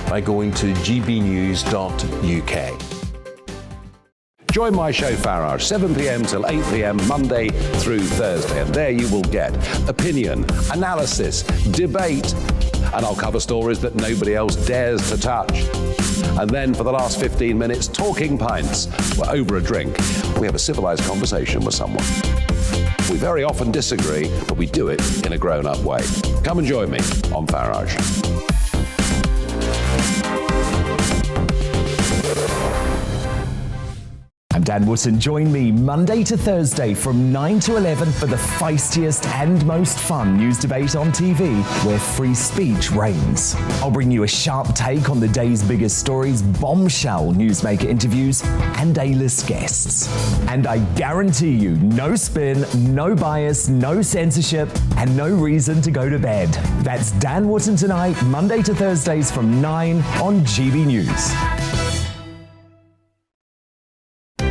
by going to gbnews.uk. Join my show Farage, 7 p.m. till 8 p.m. Monday through Thursday, and there you will get opinion, analysis, debate, and I'll cover stories that nobody else dares to touch. And then for the last 15 minutes, talking pints. We're over a drink. We have a civilized conversation with someone. We very often disagree, but we do it in a grown-up way. Come and join me on Farage. I'm Dan Wootton. Join me Monday to Thursday from 9 to 11 for the feistiest and most fun news debate on TV, where free speech reigns. I'll bring you a sharp take on the day's biggest stories, bombshell newsmaker interviews, and A-list guests. And I guarantee you, no spin, no bias, no censorship, and no reason to go to bed. That's Dan Wootton Tonight, Monday to Thursdays from 9 on GB News.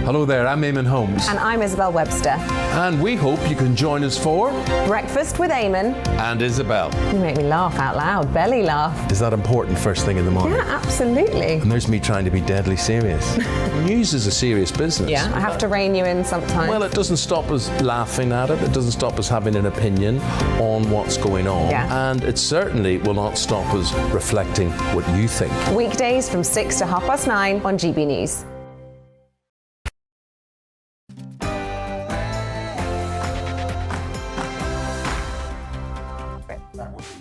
Hello there, I'm Eamon Holmes. And I'm Isabel Webster. And we hope you can join us for Breakfast with Eamon and Isabel. You make me laugh out loud, belly laugh. Is that important first thing in the morning? Yeah, absolutely. And there's me trying to be deadly serious. News is a serious business. Yeah, I have to rein you in sometimes. Well, it doesn't stop us laughing at it. It doesn't stop us having an opinion on what's going on. Yeah. And it certainly will not stop us reflecting what you think. Weekdays from 6 to 9:30 on GB News.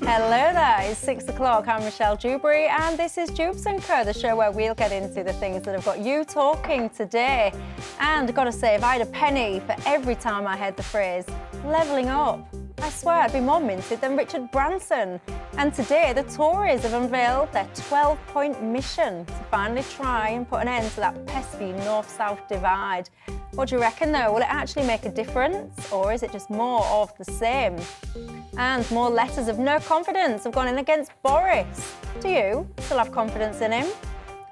Hello there, it's 6 o'clock. I'm Michelle Dewberry and this is Dewbs & Co, the show where we'll get into the things that have got you talking today. And I've got to say, if I had a penny for every time I heard the phrase levelling up, I swear I'd be more minted than Richard Branson. And today the Tories have unveiled their 12-point mission to finally try and put an end to that pesky north-south divide. What do you reckon though? Will it actually make a difference, or is it just more of the same? And more letters of no confidence have gone in against Boris. Do you still have confidence in him?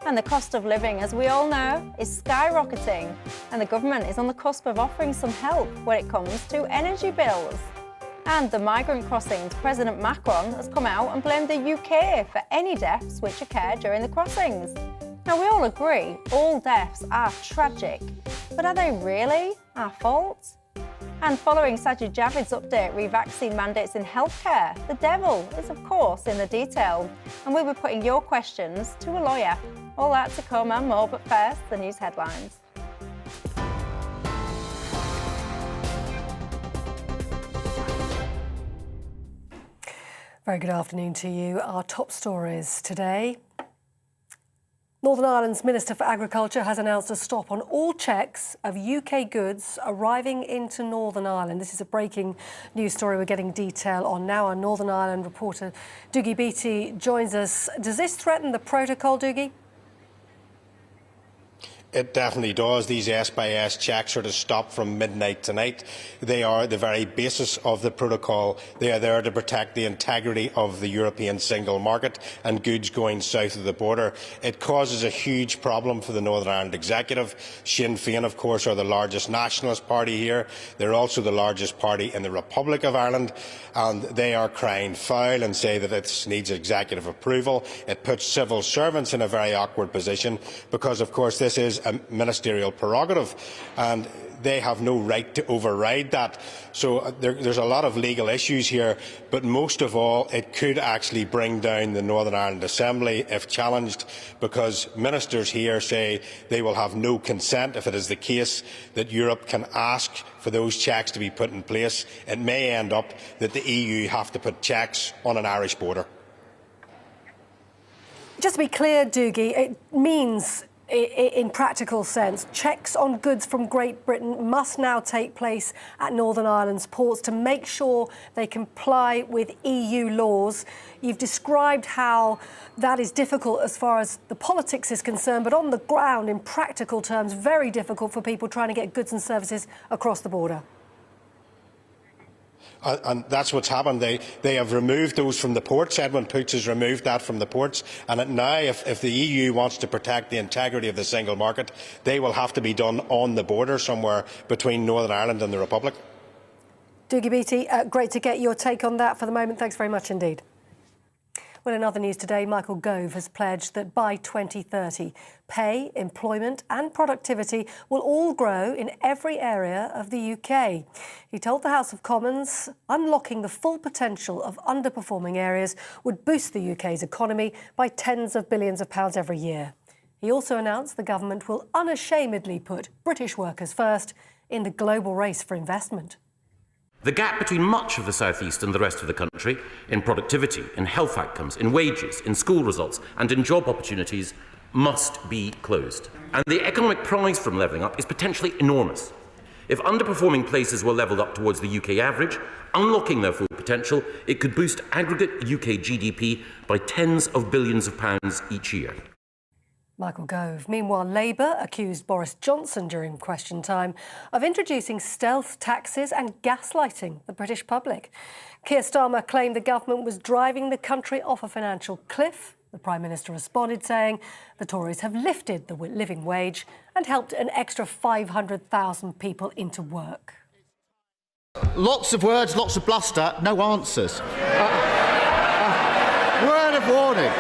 And the cost of living, as we all know, is skyrocketing, and the government is on the cusp of offering some help when it comes to energy bills. And the migrant crossings, President Macron has come out and blamed the UK for any deaths which occurred during the crossings. Now, we all agree all deaths are tragic, but are they really our fault? And following Sajid Javid's update re vaccine mandates in healthcare, the devil is, of course, in the detail. And we'll be putting your questions to a lawyer. All that to come and more, but first, the news headlines. Very good afternoon to you. Our top stories today. Northern Ireland's Minister for Agriculture has announced a stop on all checks of UK goods arriving into Northern Ireland. This is a breaking news story we're getting detail on now. Our Northern Ireland reporter Dougie Beattie joins us. Does this threaten the protocol, Dougie? It definitely does. These S-by-S checks are to stop from midnight tonight. They are the very basis of the protocol. They are there to protect the integrity of the European single market and goods going south of the border. It causes a huge problem for the Northern Ireland Executive. Sinn Féin, of course, are the largest nationalist party here. They're also the largest party in the Republic of Ireland, and they are crying foul and say that it needs executive approval. It puts civil servants in a very awkward position because, of course, this is a ministerial prerogative and they have no right to override that. So there's a lot of legal issues here, but most of all it could actually bring down the Northern Ireland Assembly if challenged, because ministers here say they will have no consent if it is the case that Europe can ask for those checks to be put in place. It may end up that the EU have to put checks on an Irish border. Just to be clear, Dougie, it means in practical sense, checks on goods from Great Britain must now take place at Northern Ireland's ports to make sure they comply with EU laws. You've described how that is difficult as far as the politics is concerned, but on the ground, in practical terms, very difficult for people trying to get goods and services across the border. And that's what's happened. They have removed those from the ports. Edwin Poots has removed that from the ports. And now, if the EU wants to protect the integrity of the single market, they will have to be done on the border somewhere between Northern Ireland and the Republic. Dougie Beattie, great to get your take on that for the moment. Thanks very much indeed. Well, in other news today, Michael Gove has pledged that by 2030, pay, employment and productivity will all grow in every area of the UK. He told the House of Commons unlocking the full potential of underperforming areas would boost the UK's economy by tens of billions of pounds every year. He also announced the government will unashamedly put British workers first in the global race for investment. The gap between much of the South East and the rest of the country in productivity, in health outcomes, in wages, in school results and in job opportunities must be closed. And the economic prize from levelling up is potentially enormous. If underperforming places were levelled up towards the UK average, unlocking their full potential, it could boost aggregate UK GDP by tens of billions of pounds each year. Michael Gove. Meanwhile, Labour accused Boris Johnson during question time of introducing stealth taxes and gaslighting the British public. Keir Starmer claimed the government was driving the country off a financial cliff. The Prime Minister responded saying the Tories have lifted the living wage and helped an extra 500,000 people into work. Lots of words, lots of bluster, no answers. Word of warning.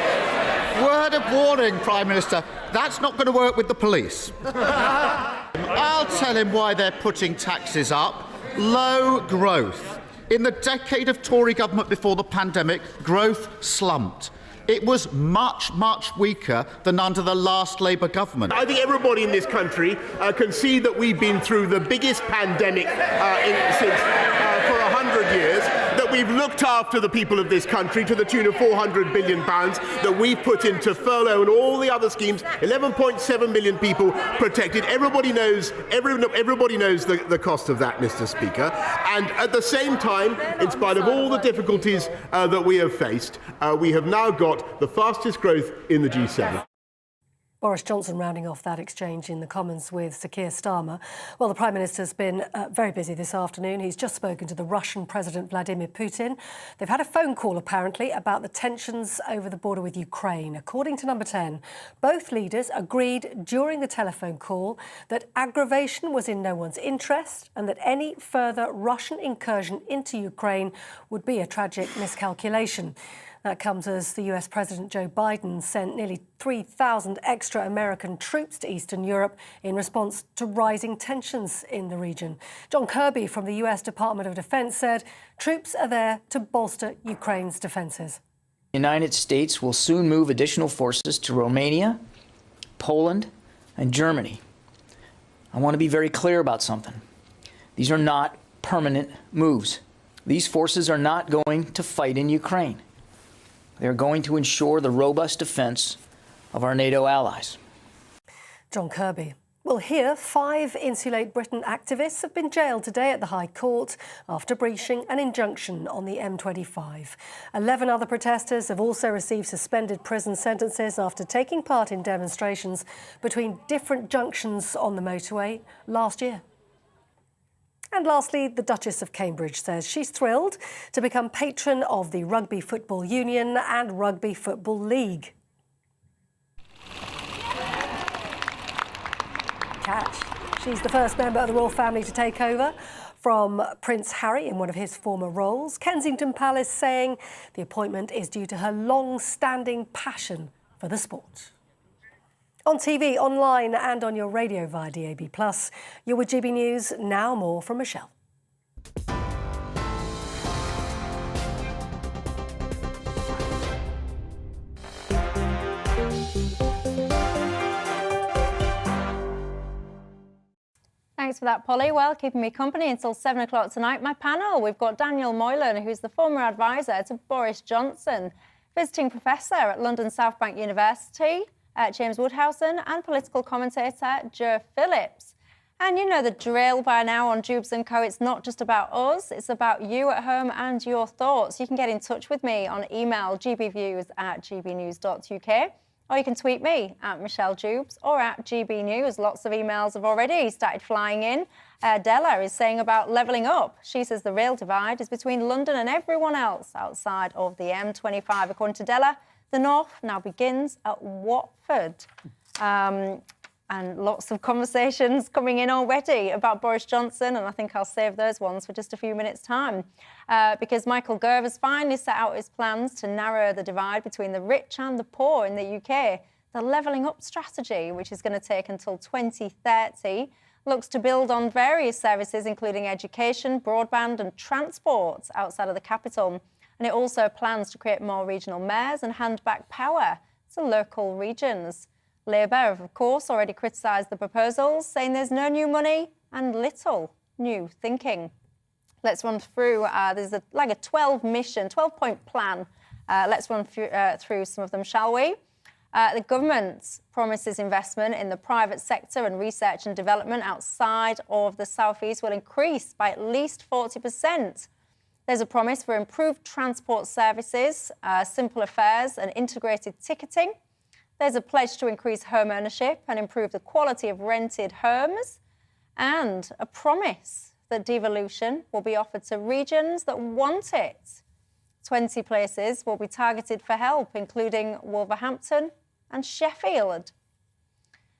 Word of warning, Prime Minister. That's not going to work with the police. I'll tell him why they're putting taxes up. Low growth. In the decade of Tory government before the pandemic, growth slumped. It was much, much weaker than under the last Labour government. I think everybody in this country can see that we've been through the biggest pandemic since for 100 years, that we've looked after the people of this country to the tune of £400 billion, that we've put into furlough and all the other schemes, 11.7 million people protected. Everybody knows the cost of that, Mr. Speaker. And at the same time, in spite of all the difficulties that we have faced, we have now got the fastest growth in the G7. Boris Johnson rounding off that exchange in the Commons with Sir Keir Starmer. Well, the Prime Minister's been very busy this afternoon. He's just spoken to the Russian President Vladimir Putin. They've had a phone call, apparently, about the tensions over the border with Ukraine. According to Number 10, both leaders agreed during the telephone call that aggravation was in no one's interest and that any further Russian incursion into Ukraine would be a tragic miscalculation. That comes as the US President Joe Biden sent nearly 3,000 extra American troops to Eastern Europe in response to rising tensions in the region. John Kirby from the US Department of Defense said troops are there to bolster Ukraine's defenses. The United States will soon move additional forces to Romania, Poland, and Germany. I want to be very clear about something. These are not permanent moves. These forces are not going to fight in Ukraine. They're going to ensure the robust defense of our NATO allies. John Kirby. Well, here, 5 Insulate Britain activists have been jailed today at the High Court after breaching an injunction on the M25. 11 other protesters have also received suspended prison sentences after taking part in demonstrations between different junctions on the motorway last year. And lastly, the Duchess of Cambridge says she's thrilled to become patron of the Rugby Football Union and Rugby Football League. Catch. She's the first member of the royal family to take over from Prince Harry in one of his former roles. Kensington Palace saying the appointment is due to her long-standing passion for the sport. On TV, online and on your radio via DAB+. You're with GB News. Now more from Michelle. Thanks for that, Polly. Well, keeping me company until 7 o'clock tonight. My panel, we've got Daniel Moylan, who's the former advisor to Boris Johnson, visiting professor at London South Bank University, James Woodhousen, and political commentator Joe Phillips. And you know the drill by now on Dewbs & Co. It's not just about us, it's about you at home and your thoughts. You can get in touch with me on email gbviews@gbnews.uk, or you can tweet me at Michelle Dewbs or at GB News. Lots of emails have already started flying in. Della is saying about levelling up. She says the real divide is between London and everyone else outside of the M25. According to Della, the north now begins at Watford. And lots of conversations coming in already about Boris Johnson, and I think I'll save those ones for just a few minutes' time. Because Michael Gove has finally set out his plans to narrow the divide between the rich and the poor in the UK. The Levelling Up strategy, which is going to take until 2030, looks to build on various services, including education, broadband and transport outside of the capital. And it also plans to create more regional mayors and hand back power to local regions. Labour have, of course, already criticised the proposals, saying there's no new money and little new thinking. Let's run through, there's a 12-point plan. Let's run through some of them, shall we? The government promises investment in the private sector and research and development outside of the South East will increase by at least 40%. There's a promise for improved transport services, simpler fares and integrated ticketing. There's a pledge to increase home ownership and improve the quality of rented homes, and a promise that devolution will be offered to regions that want it. 20 places will be targeted for help, including Wolverhampton and Sheffield.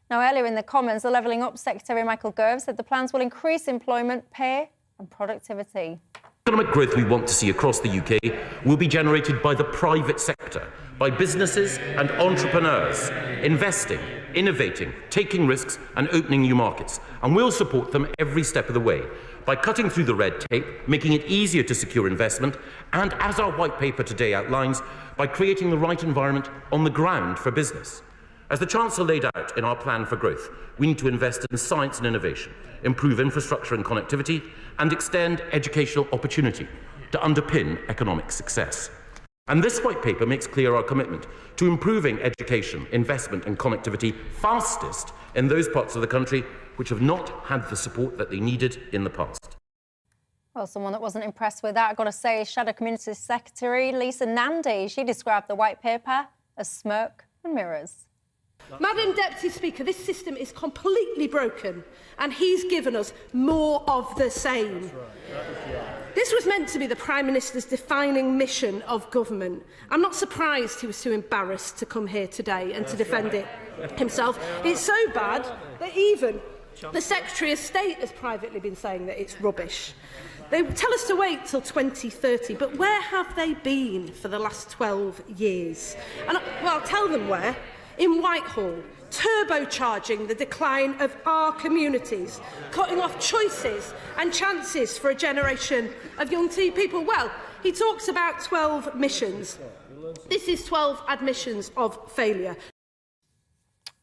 Now, earlier in the Commons, the Levelling Up Secretary Michael Gove said the plans will increase employment, pay and productivity. Economic growth we want to see across the UK will be generated by the private sector, by businesses and entrepreneurs, investing, innovating, taking risks and opening new markets. And we'll support them every step of the way by cutting through the red tape, making it easier to secure investment, and, as our white paper today outlines, by creating the right environment on the ground for business. As the Chancellor laid out in our plan for growth, we need to invest in science and innovation, improve infrastructure and connectivity, and extend educational opportunity to underpin economic success. And this white paper makes clear our commitment to improving education, investment and connectivity fastest in those parts of the country which have not had the support that they needed in the past. Well, someone that wasn't impressed with that, I've got to say, is Shadow Community Secretary Lisa Nandy. She described the white paper as smoke and mirrors. Madam Deputy Speaker, this system is completely broken and he's given us more of the same. This was meant to be the Prime Minister's defining mission of government. I'm not surprised he was too embarrassed to come here today and to defend it himself. It's so bad that even the Secretary of State has privately been saying that it's rubbish. They tell us to wait till 2030, but where have they been for the last 12 years? And, well, I'll tell them where. In Whitehall, turbocharging the decline of our communities, cutting off choices and chances for a generation of young people. Well, he talks about 12 missions. This is 12 admissions of failure.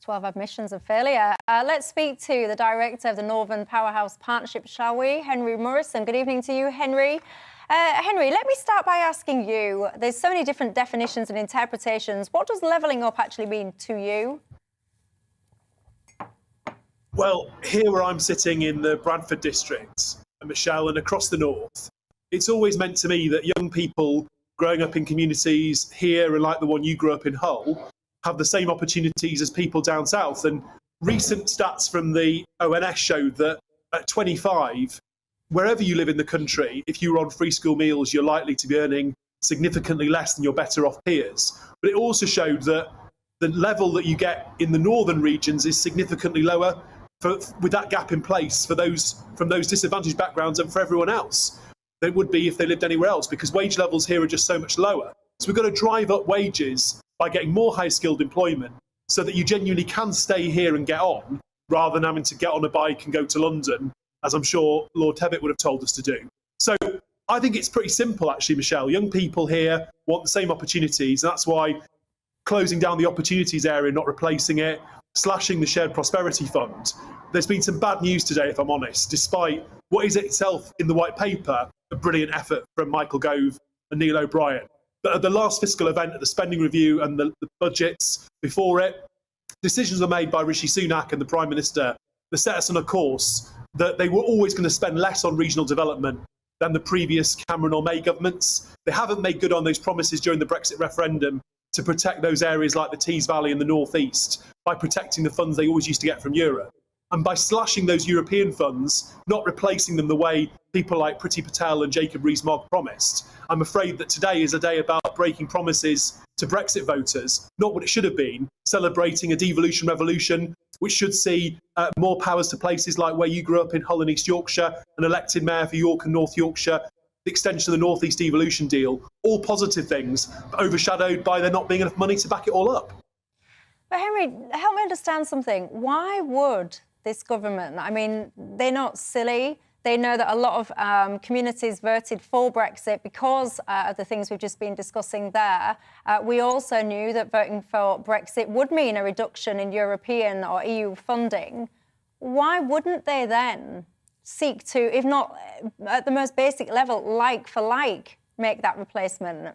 12 admissions of failure. Let's speak to the director of the Northern Powerhouse Partnership, shall we? Henry Morrison. Good evening to you, Henry. Henry, let me start by asking you, there's so many different definitions and interpretations. What does levelling up actually mean to you? Well, here where I'm sitting in the Bradford district, Michelle, and across the north, it's always meant to me that young people growing up in communities here and like the one you grew up in Hull have the same opportunities as people down south. And recent stats from the ONS showed that at 25, wherever you live in the country, if you're on free school meals, you're likely to be earning significantly less than your better off peers. But it also showed that the level that you get in the northern regions is significantly lower with that gap in place for those from those disadvantaged backgrounds and for everyone else than it would be if they lived anywhere else, because wage levels here are just so much lower. So we've got to drive up wages by getting more high-skilled employment so that you genuinely can stay here and get on, rather than having to get on a bike and go to London, as I'm sure Lord Tevitt would have told us to do. So I think it's pretty simple, actually, Michelle. Young people here want the same opportunities. And that's why closing down the opportunities area, not replacing it, slashing the Shared Prosperity Fund. There's been some bad news today, if I'm honest, despite what is itself in the white paper a brilliant effort from Michael Gove and Neil O'Brien. But at the last fiscal event, at the spending review and the budgets before it, decisions were made by Rishi Sunak and the Prime Minister that set us on a course that they were always going to spend less on regional development than the previous Cameron or May governments. They haven't made good on those promises during the Brexit referendum to protect those areas like the Tees Valley and the North East by protecting the funds they always used to get from Europe. And by slashing those European funds, not replacing them the way people like Priti Patel and Jacob Rees-Mogg promised, I'm afraid that today is a day about breaking promises to Brexit voters, not what it should have been, celebrating a devolution revolution which should see more powers to places like where you grew up in Hull and East Yorkshire, an elected mayor for York and North Yorkshire, the extension of the North East devolution deal, all positive things, but overshadowed by there not being enough money to back it all up. But Henry, help me understand something. Why would this government, I mean, they're not silly. They know that a lot of communities voted for Brexit because of the things we've just been discussing there. We also knew that voting for Brexit would mean a reduction in European or EU funding. Why wouldn't they then seek to, if not at the most basic level, like for like, make that replacement?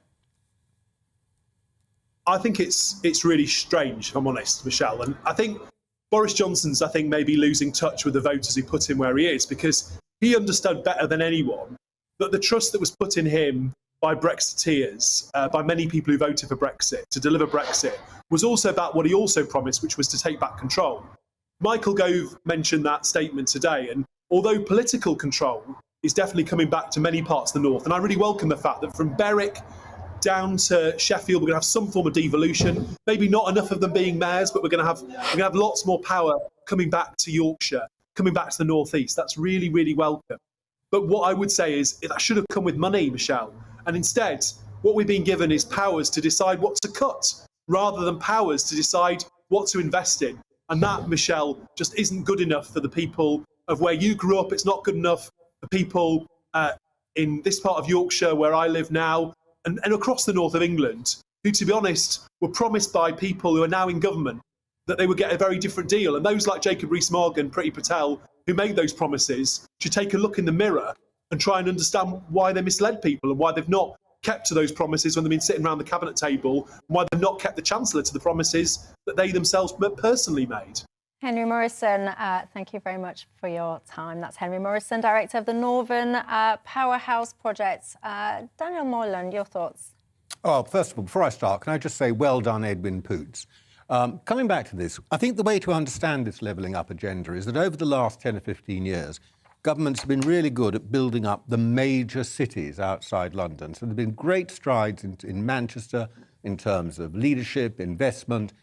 I think it's really strange, if I'm honest, Michelle. And I think Boris Johnson's, maybe losing touch with the voters who put him where he is, because he understood better than anyone that the trust that was put in him by Brexiteers, by many people who voted for Brexit, to deliver Brexit, was also about what he also promised, which was to take back control. Michael Gove mentioned that statement today, and although political control is definitely coming back to many parts of the north, and I really welcome the fact that from Berwick down to Sheffield, we're going to have some form of devolution. Maybe not enough of them being mayors, but we're going to have lots more power coming back to Yorkshire, coming back to the North East. That's really, really welcome. But what I would say is that should have come with money, Michelle. And instead, what we've been given is powers to decide what to cut, rather than powers to decide what to invest in. And that, Michelle, just isn't good enough for the people of where you grew up. It's not good enough for people in this part of Yorkshire where I live now, and across the north of England, who, to be honest, were promised by people who are now in government that they would get a very different deal. And those like Jacob Rees-Mogg, Priti Patel, who made those promises, should take a look in the mirror and try and understand why they misled people and why they've not kept to those promises when they've been sitting around the cabinet table, and why they've not kept the Chancellor to the promises that they themselves personally made. Henry Morrison, thank you very much for your time. That's Henry Morrison, Director of the Northern Powerhouse Project. Daniel Moylan, your thoughts? Oh, first of all, before I start, can I just say well done, Edwin Poots. Coming back to this, I think the way to understand this levelling up agenda is that over the last 10 or 15 years, governments have been really good at building up the major cities outside London. So there have been great strides in Manchester in terms of leadership, investment,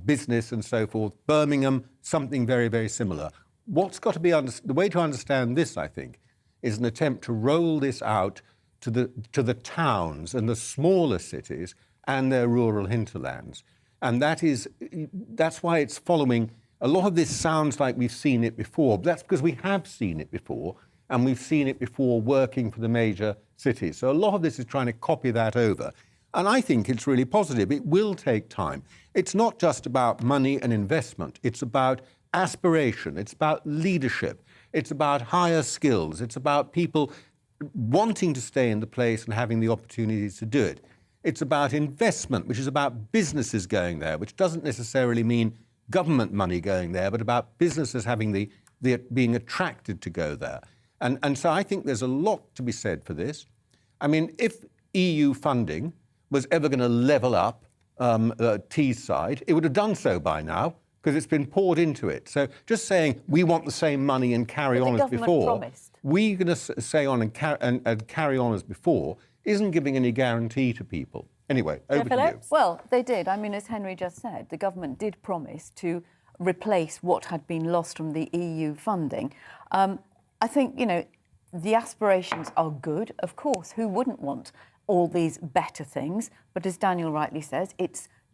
business and so forth. Birmingham, something very, very similar. What's got to be the way to understand this, I think, is an attempt to roll this out to the towns and the smaller cities and their rural hinterlands. And that's why it's following. A lot of this sounds like we've seen it before, but that's because we have seen it before, and we've seen it before working for the major cities. So a lot of this is trying to copy that over. And I think it's really positive. It will take time. It's not just about money and investment. It's about aspiration. It's about leadership. It's about higher skills. It's about people wanting to stay in the place and having the opportunities to do it. It's about investment, which is about businesses going there, which doesn't necessarily mean government money going there, but about businesses having being attracted to go there. And so I think there's a lot to be said for this. I mean, if EU funding was ever going to level up Teesside, it would have done so by now, because it's been poured into it. So just saying we want the same money and carry on as before, we're going to say on and carry on as before, isn't giving any guarantee to people. Anyway, over to you. Well, they did. I mean, as Henry just said, the government did promise to replace what had been lost from the EU funding. I think, the aspirations are good. Of course, who wouldn't want all these better things? But as Daniel rightly says,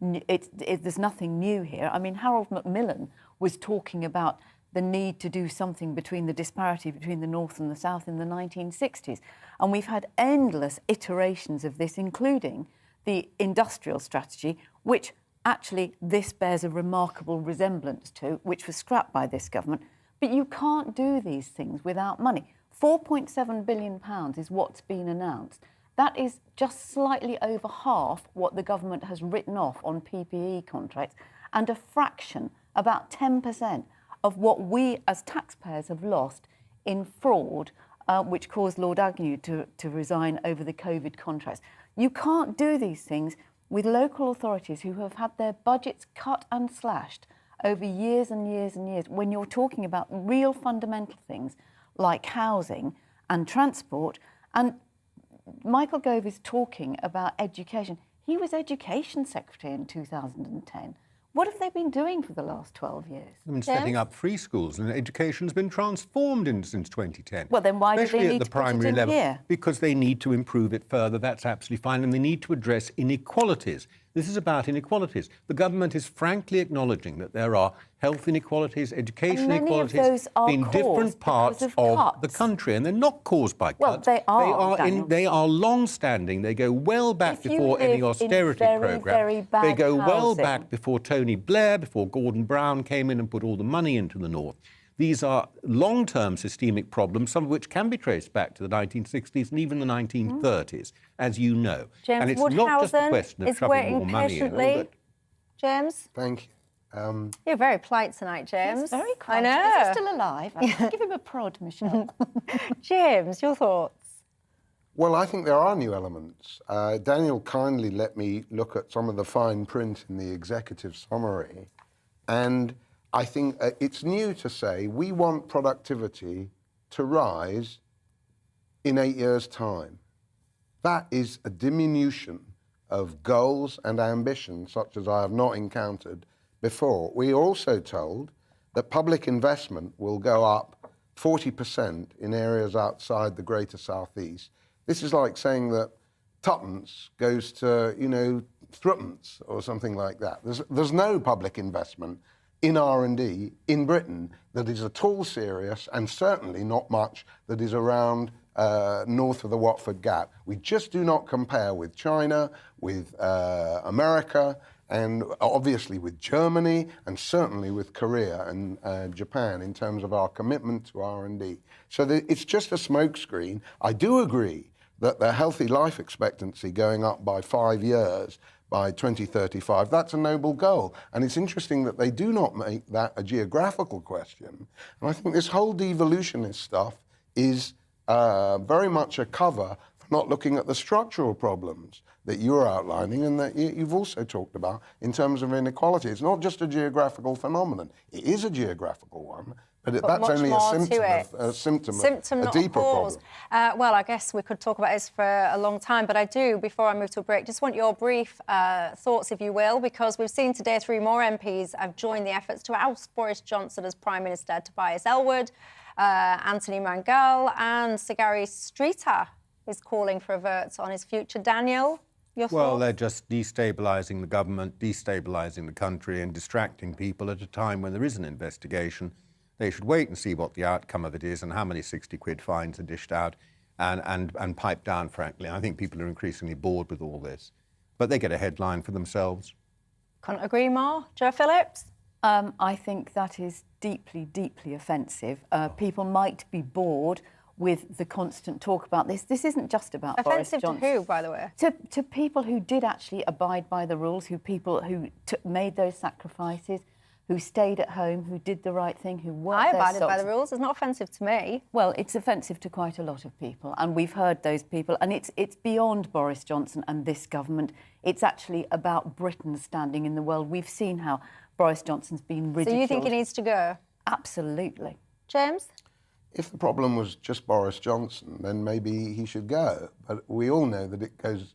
there's nothing new here. I mean, Harold Macmillan was talking about the need to do something between the disparity between the North and the South in the 1960s. And we've had endless iterations of this, including the industrial strategy, which actually this bears a remarkable resemblance to, which was scrapped by this government. But you can't do these things without money. £4.7 billion is what's been announced. That is just slightly over half what the government has written off on PPE contracts, and a fraction, about 10%, of what we as taxpayers have lost in fraud, which caused Lord Agnew to resign over the COVID contracts. You can't do these things with local authorities who have had their budgets cut and slashed over years and years and years, when you're talking about real fundamental things like housing and transport. And Michael Gove is talking about education. He was Education Secretary in 2010 What have they been doing for the last 12 years? They've been setting up free schools, and education's been transformed since 2010. Well, then why do Especially they at need the to put it primary in level? here? Because they need to improve it further. That's absolutely fine, and they need to address inequalities. This is about inequalities. The government is frankly acknowledging that there are health inequalities, education many of inequalities those are in different caused parts because of of the cuts. country, and they're not caused by Well, cuts. they are, Daniel. They are long-standing. They go well back If you before live any in austerity very, programme. very bad They go well housing. back before Tony Blair, before Gordon Brown came in and put all the money into the North. These are long-term systemic problems, some of which can be traced back to the 1960s and even the 1930s, as you know. James and it's not just a Woodhousen question of is shoving waiting more money in. patiently. James? Thank you. You're very polite tonight, James. He's very quiet. I know. Is he still alive? Give him a prod, Michelle. James, your thoughts? Well, I think there are new elements. Daniel kindly let me look at some of the fine print in the executive summary, and I think it's new to say we want productivity to rise in 8 years' time. That is a diminution of goals and ambitions such as I have not encountered before. We are also told that public investment will go up 40% in areas outside the Greater Southeast. This is like saying that tuppence goes to, threepence or something like that. There's no public investment in R&D in Britain that is at all serious, and certainly not much that is around north of the Watford Gap. We just do not compare with China, with America, and obviously with Germany, and certainly with Korea and Japan in terms of our commitment to R&D. So it's just a smokescreen. I do agree that the healthy life expectancy going up by 5 years by 2035, that's a noble goal. And it's interesting that they do not make that a geographical question. And I think this whole devolutionist stuff is very much a cover for not looking at the structural problems that you're outlining and that you've also talked about in terms of inequality. It's not just a geographical phenomenon. It is a geographical one, but that's only a symptom of a deeper problem. Well, I guess we could talk about this for a long time, but I do, before I move to a break, just want your brief thoughts, if you will, because we've seen today 3 more MPs have joined the efforts to oust Boris Johnson as Prime Minister. Tobias Ellwood, Anthony Mangal and Sigari Streeter is calling for a vote on his future. Daniel, your thoughts? Well, they're just destabilising the government, destabilising the country and distracting people at a time when there is an investigation. They should wait and see what the outcome of it is and how many 60-quid fines are dished out and pipe down, frankly. I think people are increasingly bored with all this. But they get a headline for themselves. Couldn't agree more. Joe Phillips? I think that is deeply, deeply offensive. People might be bored with the constant talk about this. This isn't just about offensive Boris Johnson. to who, by the way? To people who did actually abide by the rules, people who made those sacrifices, who stayed at home, who did the right thing, who worked I their abided by socks. the rules. It's not offensive to me. Well, it's offensive to quite a lot of people, and we've heard those people, and it's beyond Boris Johnson and this government. It's actually about Britain standing in the world. We've seen how Boris Johnson's been ridiculed. So you think he needs to go? Absolutely. James? If the problem was just Boris Johnson, then maybe he should go. But we all know that it goes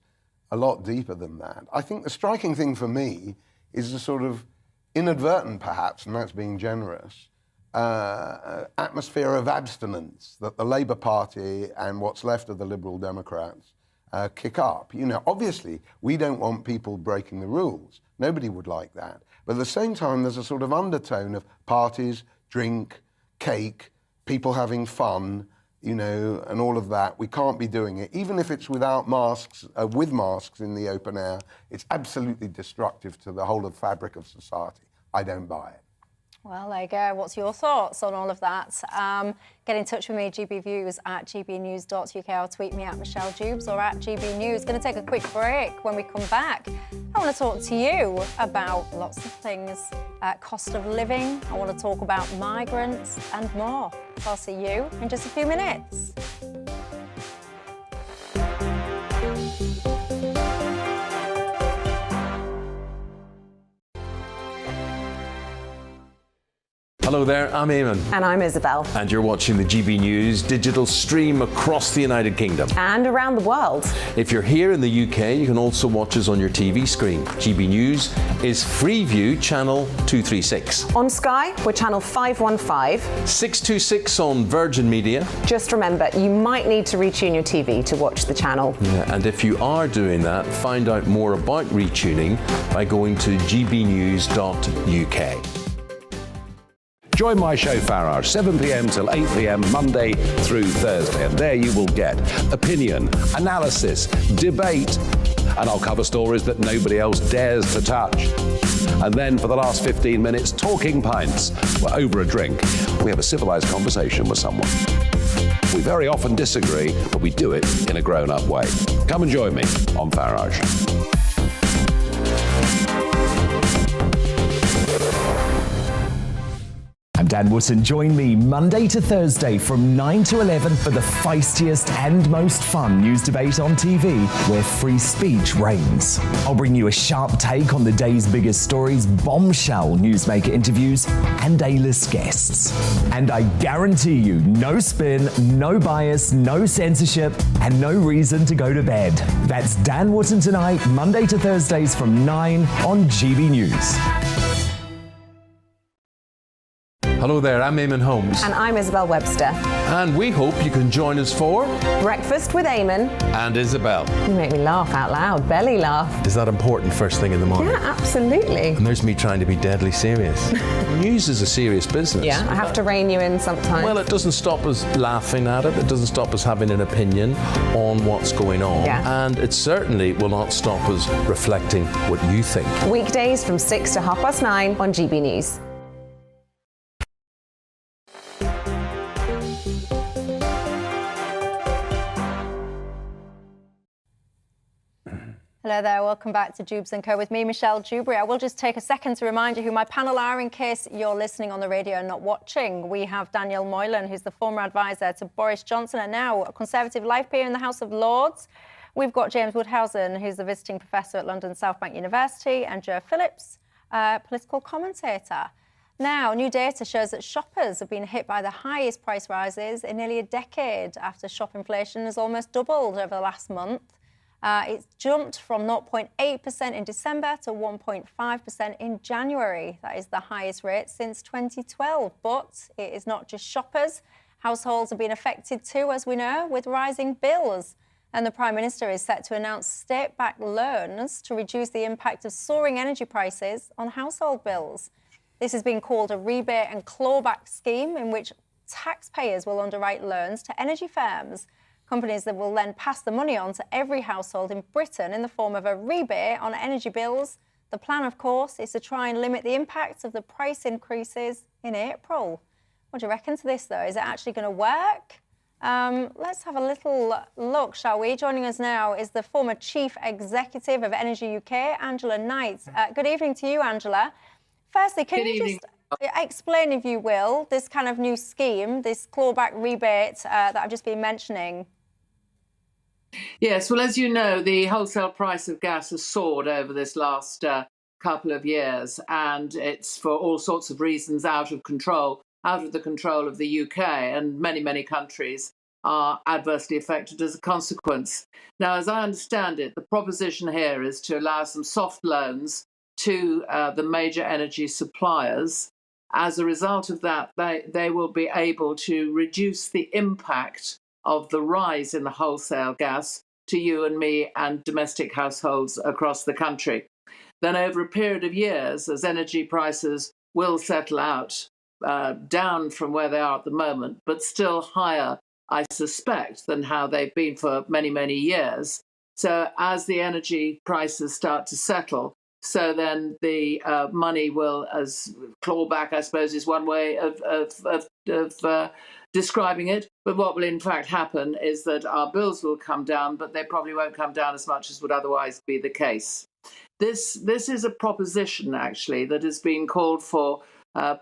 a lot deeper than that. I think the striking thing for me is the sort of inadvertent, perhaps, and that's being generous, atmosphere of abstinence that the Labour Party and what's left of the Liberal Democrats kick up. Obviously, we don't want people breaking the rules. Nobody would like that. But at the same time, there's a sort of undertone of parties, drink, cake, people having fun, and all of that. We can't be doing it. Even if it's without masks, with masks in the open air, it's absolutely destructive to the whole of fabric of society. I don't buy it. Well, there you go. What's your thoughts on all of that? Get in touch with me, gbviews at gbnews.uk, or tweet me at Michelle Dewbs or at gbnews. Going to take a quick break. When we come back, I want to talk to you about lots of things. Cost of living, I want to talk about migrants and more. So I'll see you in just a few minutes. Hello there, I'm Eamon. And I'm Isabel. And you're watching the GB News digital stream across the United Kingdom. And around the world. If you're here in the UK, you can also watch us on your TV screen. GB News is Freeview channel 236. On Sky, we're channel 515. 626 on Virgin Media. Just remember, you might need to retune your TV to watch the channel. Yeah, and if you are doing that, find out more about retuning by going to gbnews.uk. Join my show Farrar, 7 p.m. till 8 p.m. Monday through Thursday, and there you will get opinion, analysis, debate, and I'll cover stories that nobody else dares to touch. And then for the last 15 minutes, talking pints. Well, over a drink, we have a civilised conversation with someone. We very often disagree, but we do it in a grown-up way. Come and join me on Farage. I'm Dan Wootton. Join me Monday to Thursday from 9 to 11 for the feistiest and most fun news debate on TV, where free speech reigns. I'll bring you a sharp take on the day's biggest stories, bombshell newsmaker interviews, and A-list guests. And I guarantee you, no spin, no bias, no censorship, and no reason to go to bed. That's Dan Wootton tonight, Monday to Thursdays from 9 on GB News. Hello there, I'm Eamon Holmes. And I'm Isabel Webster. And we hope you can join us for Breakfast with Eamon and Isabel. You make me laugh out loud, belly laugh. Is that important first thing in the morning? Yeah, absolutely. And there's me trying to be deadly serious. News is a serious business. Yeah, I have to rein you in sometimes. Well, it doesn't stop us laughing at it. It doesn't stop us having an opinion on what's going on. Yeah. And it certainly will not stop us reflecting what you think. Weekdays from 6 to 9:30 on GB News. Hello there, welcome back to Dewbs & Co with me, Michelle Dewberry. I will just take a second to remind you who my panel are in case you're listening on the radio and not watching. We have Daniel Moylan, who's the former advisor to Boris Johnson and now a Conservative life peer in the House of Lords. We've got James Woodhousen, who's the visiting professor at London South Bank University, and Joe Phillips, political commentator. Now, new data shows that shoppers have been hit by the highest price rises in nearly a decade after shop inflation has almost doubled over the last month. It's jumped from 0.8% in December to 1.5% in January. That is the highest rate since 2012. But it is not just shoppers. Households have been affected too, as we know, with rising bills. And the Prime Minister is set to announce state-backed loans to reduce the impact of soaring energy prices on household bills. This has been called a rebate and clawback scheme in which taxpayers will underwrite loans to energy firms. Companies that will then pass the money on to every household in Britain in the form of a rebate on energy bills. The plan, of course, is to try and limit the impact of the price increases in April. What do you reckon to this, though? Is it actually going to work? Let's have a little look, shall we? Joining us now is the former Chief Executive of Energy UK, Angela Knight. Good evening to you, Angela. Firstly, can you just explain, if you will, this kind of new scheme, this clawback rebate that I've just been mentioning? Yes, well, as you know, the wholesale price of gas has soared over this last couple of years, and it's for all sorts of reasons out of the control of the UK, and many countries are adversely affected as a consequence. Now, as I understand it, the proposition here is to allow some soft loans to the major energy suppliers. As a result of that, they will be able to reduce the impact of the rise in the wholesale gas to you and me and domestic households across the country. Then over a period of years, as energy prices will settle out down from where they are at the moment, but still higher, I suspect, than how they've been for many years. So as the energy prices start to settle, so then the money will, as clawback, I suppose, is one way of describing it. But what will in fact happen is that our bills will come down, but they probably won't come down as much as would otherwise be the case. This is a proposition, actually, that has been called for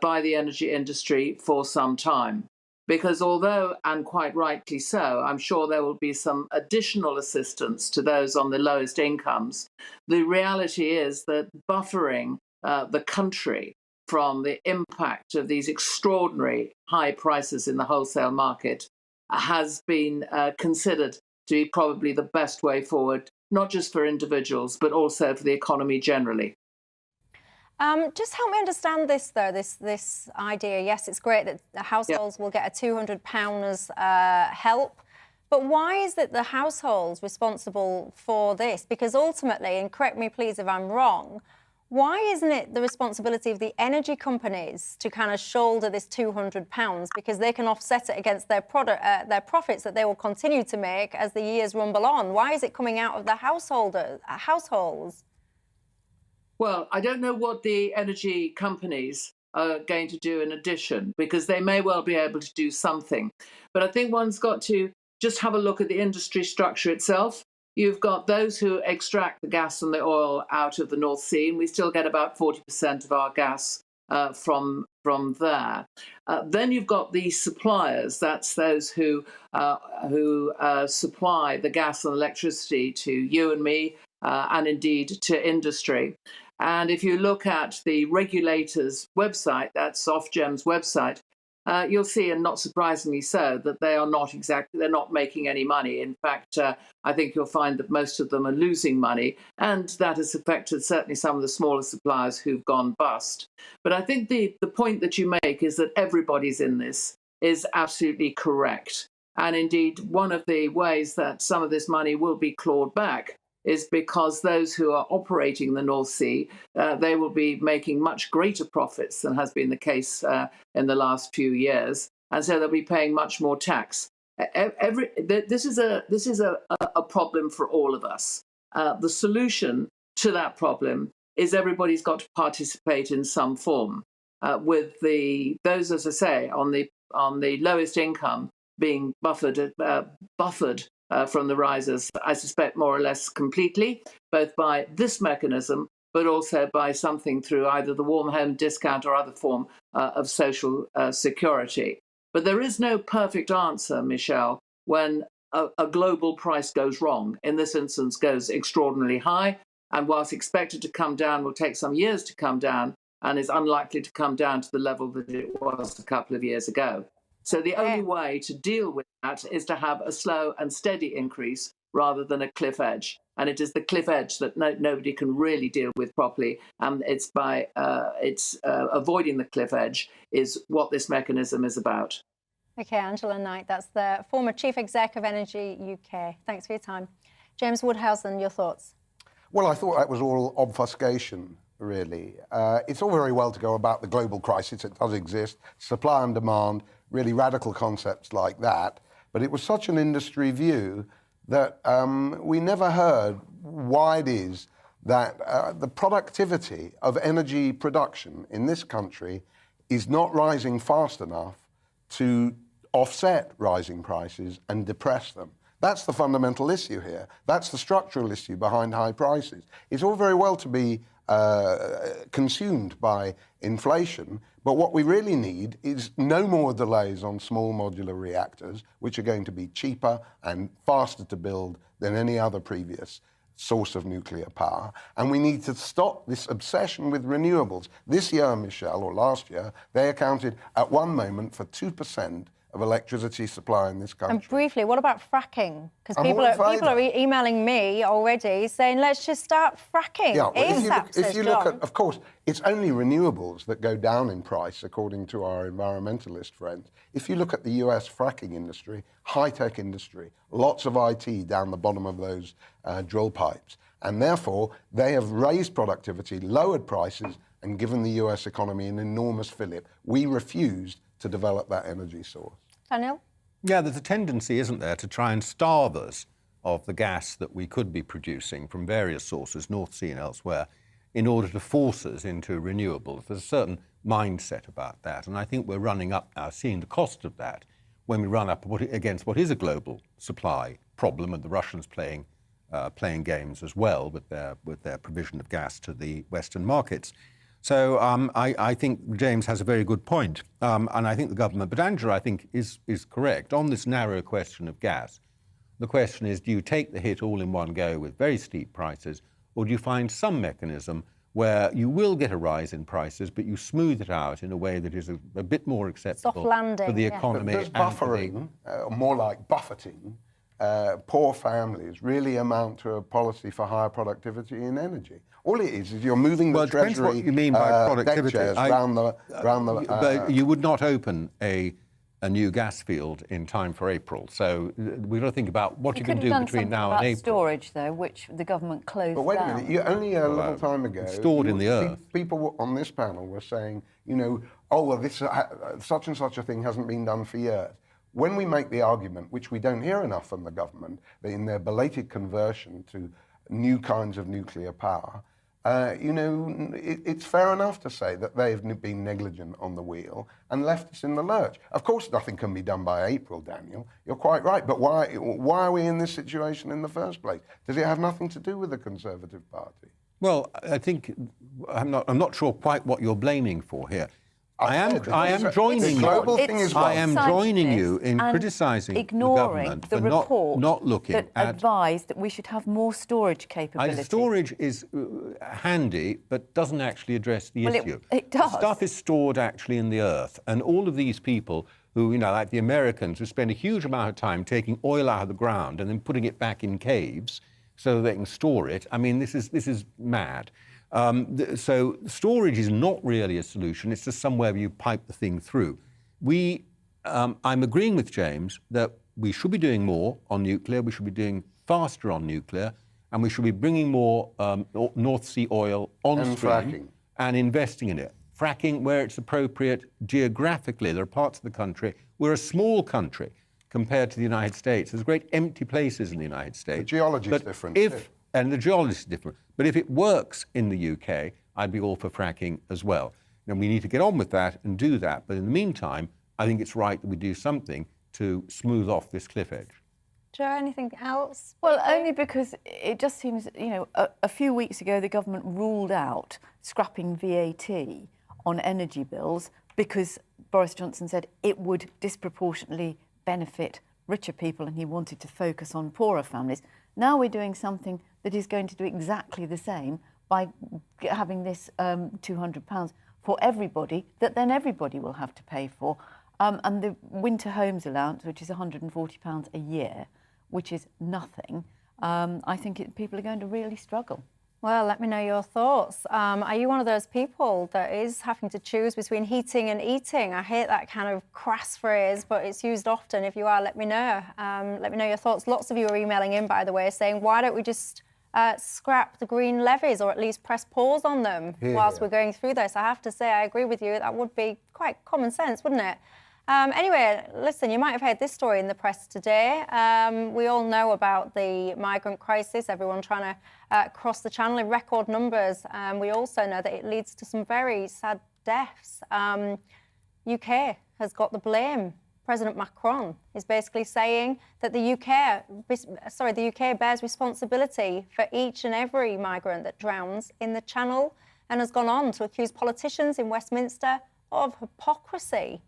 by the energy industry for some time. Because although, and quite rightly so, I'm sure there will be some additional assistance to those on the lowest incomes, the reality is that buffering the country from the impact of these extraordinary high prices in the wholesale market has been considered to be probably the best way forward, not just for individuals, but also for the economy generally. Just help me understand this, though, this idea. Yes, it's great that the households will get a £200 help. But why is it the households responsible for this? Because ultimately, and correct me please if I'm wrong, why isn't it the responsibility of the energy companies to kind of shoulder this £200 because they can offset it against their profits that they will continue to make as the years rumble on? Why is it coming out of the households? Well, I don't know what the energy companies are going to do in addition, because they may well be able to do something. But I think one's got to just have a look at the industry structure itself. You've got those who extract the gas and the oil out of the North Sea, and we still get about 40% of our gas from there. Then you've got the suppliers. That's those who supply the gas and electricity to you and me, and indeed to industry. And if you look at the regulator's website, that's Ofgem's website, you'll see, and not surprisingly so, that they're not making any money. In fact, I think you'll find that most of them are losing money, and that has affected certainly some of the smaller suppliers who've gone bust. But I think the point that you make is that everybody's in this is absolutely correct. And indeed, one of the ways that some of this money will be clawed back is because those who are operating the North Sea, they will be making much greater profits than has been the case in the last few years, and so they'll be paying much more tax. This is a problem for all of us. The solution to that problem is everybody's got to participate in some form. With those, as I say, on the lowest income being buffered from the risers, I suspect more or less completely, both by this mechanism, but also by something through either the warm home discount or other form of social security. But there is no perfect answer, Michelle, when a global price goes wrong. In this instance, goes extraordinarily high, and whilst expected to come down, will take some years to come down, and is unlikely to come down to the level that it was a couple of years ago. So the only way to deal with that is to have a slow and steady increase rather than a cliff edge. And it is the cliff edge that nobody can really deal with properly. And it's by avoiding the cliff edge is what this mechanism is about. OK, Angela Knight, that's the former Chief Exec of Energy UK. Thanks for your time. James Woodhousen, your thoughts? Well, I thought that was all obfuscation, really. It's all very well to go about the global crisis. It does exist. Supply and demand, really radical concepts like that. But it was such an industry view that we never heard why it is that the productivity of energy production in this country is not rising fast enough to offset rising prices and depress them. That's the fundamental issue here. That's the structural issue behind high prices. It's all very well to be consumed by inflation, but what we really need is no more delays on small modular reactors, which are going to be cheaper and faster to build than any other previous source of nuclear power. And we need to stop this obsession with renewables. This year, Michelle, or last year, they accounted at one moment for 2% of electricity supply in this country. And briefly, what about fracking? Because people are emailing me already saying, let's just start fracking. Yeah, well, if you look at, of course, it's only renewables that go down in price, according to our environmentalist friends. If you look at the US fracking industry, high-tech industry, lots of IT down the bottom of those drill pipes. And therefore, they have raised productivity, lowered prices, and given the US economy an enormous fillip. We refused to develop that energy source. Daniel? Yeah, there's a tendency, isn't there, to try and starve us of the gas that we could be producing from various sources, North Sea and elsewhere, in order to force us into renewables. There's a certain mindset about that, and I think we're running up now, seeing the cost of that when we run up against what is a global supply problem, and the Russians playing games as well with their provision of gas to the Western markets. So I think James has a very good point, and I think the government, but Angela, I think, is correct. On this narrow question of gas, the question is, do you take the hit all in one go with very steep prices, or do you find some mechanism where you will get a rise in prices, but you smooth it out in a way that is a bit more acceptable Soft landing, for the yeah. economy. Does buffering, more like buffeting, poor families really amount to a policy for higher productivity in energy? All it is you're moving the Well, it depends Treasury what you mean by productivity. round the but you would not open a new gas field in time for April. So we've got to think about what you can do between now and April. Storage, though, which the government closed But wait down. a minute, only a little time ago... stored in the earth. People on this panel were saying, you know, oh, well, this such and such a thing hasn't been done for years. When we make the argument, which we don't hear enough from the government, that in their belated conversion to new kinds of nuclear power, you know, it's fair enough to say that they've been negligent on the wheel and left us in the lurch. Of course, nothing can be done by April, Daniel. You're quite right. But why are we in this situation in the first place? Does it have nothing to do with the Conservative Party? Well, I think I'm not sure quite what you're blaming for here. I am joining you. I am joining you in criticising the government for not looking that at advised that we should have more storage capability. Storage is handy, but doesn't actually address the issue. It does. The stuff is stored actually in the earth, and all of these people who, you know, like the Americans, who spend a huge amount of time taking oil out of the ground and then putting it back in caves so that they can store it. I mean, this is mad. So storage is not really a solution. It's just somewhere where you pipe the thing through. I'm agreeing with James that we should be doing more on nuclear. We should be doing faster on nuclear, and we should be bringing more North Sea oil on stream and investing in it. Fracking where it's appropriate geographically. There are parts of the country. We're a small country compared to the United States. There's great empty places in the United States. The geology is different. And the geology is different. But if it works in the UK, I'd be all for fracking as well. Now, we need to get on with that and do that. But in the meantime, I think it's right that we do something to smooth off this cliff edge. Joe, anything else? Well, only because it just seems, you know, a few weeks ago the government ruled out scrapping VAT on energy bills because Boris Johnson said it would disproportionately benefit richer people and he wanted to focus on poorer families. Now we're doing something that is going to do exactly the same by having this £200 for everybody, that then everybody will have to pay for. And the winter homes allowance, which is £140 a year, which is nothing, I think people are going to really struggle. Well, let me know your thoughts. Are you one of those people that is having to choose between heating and eating? I hate that kind of crass phrase, but it's used often. If you are, let me know. Let me know your thoughts. Lots of you are emailing in, by the way, saying, why don't we just scrap the green levies or at least press pause on them whilst we're going through this? I have to say, I agree with you. That would be quite common sense, wouldn't it? Anyway, listen, you might have heard this story in the press today. We all know about the migrant crisis, everyone trying to cross the channel in record numbers. We also know that it leads to some very sad deaths. UK has got the blame. President Macron is basically saying that the UK bears responsibility for each and every migrant that drowns in the Channel, and has gone on to accuse politicians in Westminster of hypocrisy.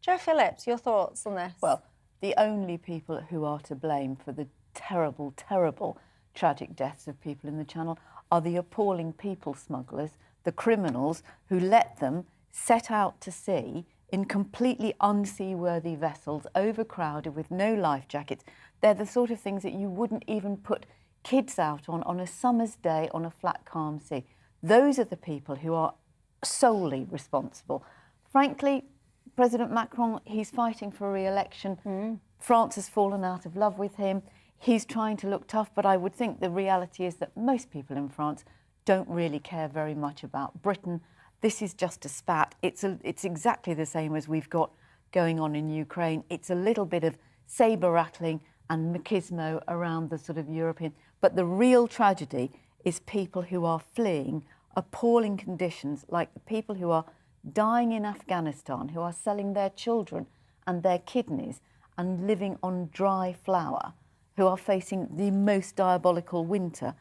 Joe Phillips, your thoughts on this? Well, the only people who are to blame for the terrible, terrible, tragic deaths of people in the Channel are the appalling people smugglers, the criminals who let them set out to sea in completely unseaworthy vessels, overcrowded with no life jackets. They're the sort of things that you wouldn't even put kids out on a summer's day on a flat, calm sea. Those are the people who are solely responsible. Frankly, President Macron, he's fighting for re-election. France has fallen out of love with him. He's trying to look tough, but I would think the reality is that most people in France don't really care very much about Britain. This is just a spat. It's exactly the same as we've got going on in Ukraine. It's a little bit of sabre rattling and machismo around the sort of European. But the real tragedy is people who are fleeing appalling conditions, like the people who are dying in Afghanistan, who are selling their children and their kidneys and living on dry flour, who are facing the most diabolical winter.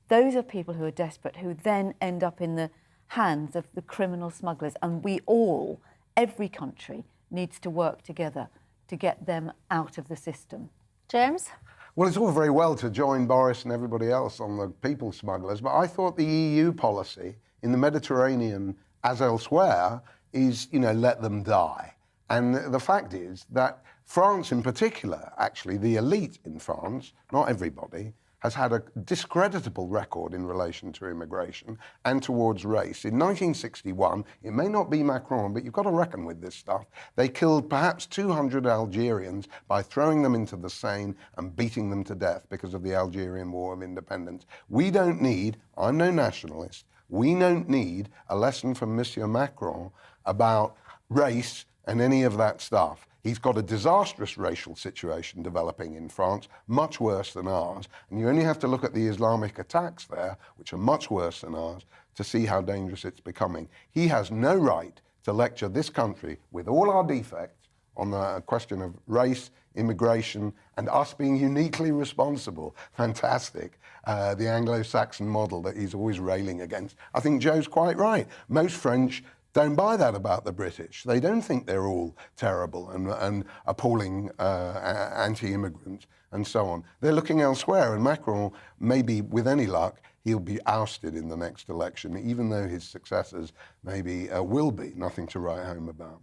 Those are people who are desperate, who then end up in the hands of the criminal smugglers. And we all, every country, needs to work together to get them out of the system. James? Well, it's all very well to join Boris and everybody else on the people smugglers, but I thought the EU policy in the Mediterranean, as elsewhere, is, let them die. And the fact is that France in particular, actually, the elite in France, not everybody, has had a discreditable record in relation to immigration and towards race. In 1961, it may not be Macron, but you've got to reckon with this stuff. They killed perhaps 200 Algerians by throwing them into the Seine and beating them to death because of the Algerian War of Independence. We don't need, I'm no nationalist, we don't need a lesson from Monsieur Macron about race and any of that stuff. He's got a disastrous racial situation developing in France, much worse than ours. And you only have to look at the Islamic attacks there, which are much worse than ours, to see how dangerous it's becoming. He has no right to lecture this country, with all our defects, on the question of race, immigration, and us being uniquely responsible. Fantastic. The Anglo-Saxon model that he's always railing against. I think Joe's quite right. Most French don't buy that about the British. They don't think they're all terrible and appalling anti-immigrant and so on. They're looking elsewhere, and Macron, maybe with any luck, he'll be ousted in the next election, even though his successors maybe will be. Nothing to write home about.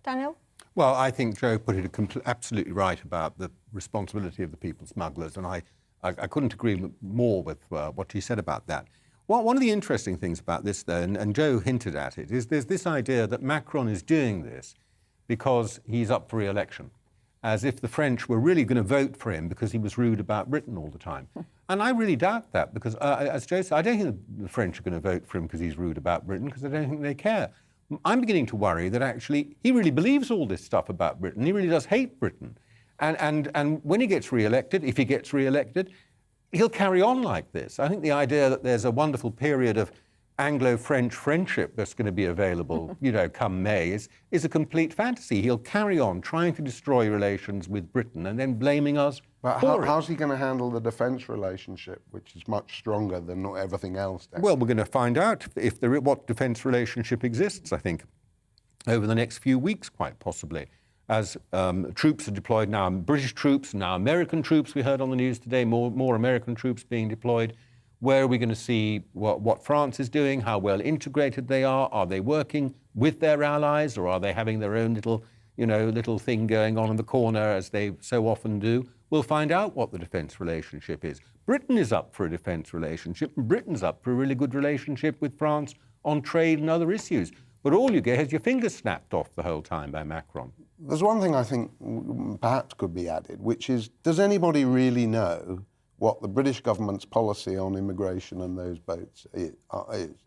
Daniel? Well, I think Joe put it absolutely right about the responsibility of the people smugglers, and I couldn't agree more with what he said about that. Well, one of the interesting things about this, though, and Joe hinted at it, is there's this idea that Macron is doing this because he's up for re-election, as if the French were really going to vote for him because he was rude about Britain all the time. And I really doubt that, because, as Joe said, I don't think the French are going to vote for him because he's rude about Britain, because I don't think they care. I'm beginning to worry that actually he really believes all this stuff about Britain. He really does hate Britain. And when he gets re-elected, if he gets re-elected, he'll carry on like this. I think the idea that there's a wonderful period of Anglo-French friendship that's going to be available, come May, is a complete fantasy. He'll carry on trying to destroy relations with Britain and then blaming us for it. How's he going to handle the defence relationship, which is much stronger than everything else? Well, we're going to find out what defence relationship exists, I think, over the next few weeks, quite possibly. As troops are deployed now, British troops, now American troops, we heard on the news today, more American troops being deployed. Where are we going to see what France is doing, how well integrated they are? Are they working with their allies, or are they having their own little thing going on in the corner, as they so often do? We'll find out what the defence relationship is. Britain is up for a defence relationship, and Britain's up for a really good relationship with France on trade and other issues. But all you get is your fingers snapped off the whole time by Macron. There's one thing I think perhaps could be added, which is, does anybody really know what the British government's policy on immigration and those boats is?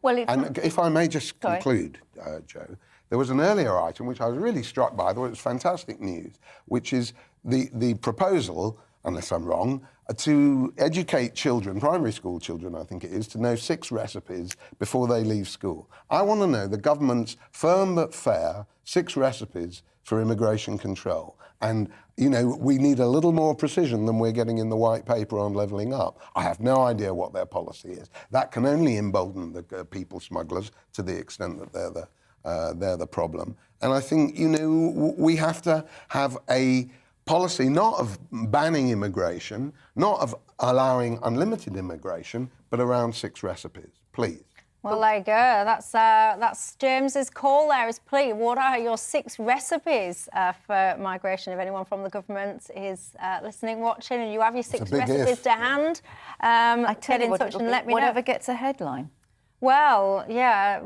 Well, and if I may just conclude, Joe, there was an earlier item which I was really struck by, though it was fantastic news, which is the proposal, unless I'm wrong, to educate children, primary school children I think it is, to know 6 recipes before they leave school. I want to know the government's firm but fair 6 recipes for immigration control. And, we need a little more precision than we're getting in the white paper on levelling up. I have no idea what their policy is. That can only embolden the people smugglers to the extent that they're the problem. And I think, we have to have a policy not of banning immigration, not of allowing unlimited immigration, but around 6 recipes, please. Well, there you go. That's James's call there. Is please, what are your 6 recipes for migration? If anyone from the government is listening, watching, and you have your 6 recipes to hand, get in touch and let me know. Whatever gets a headline. Well, yeah,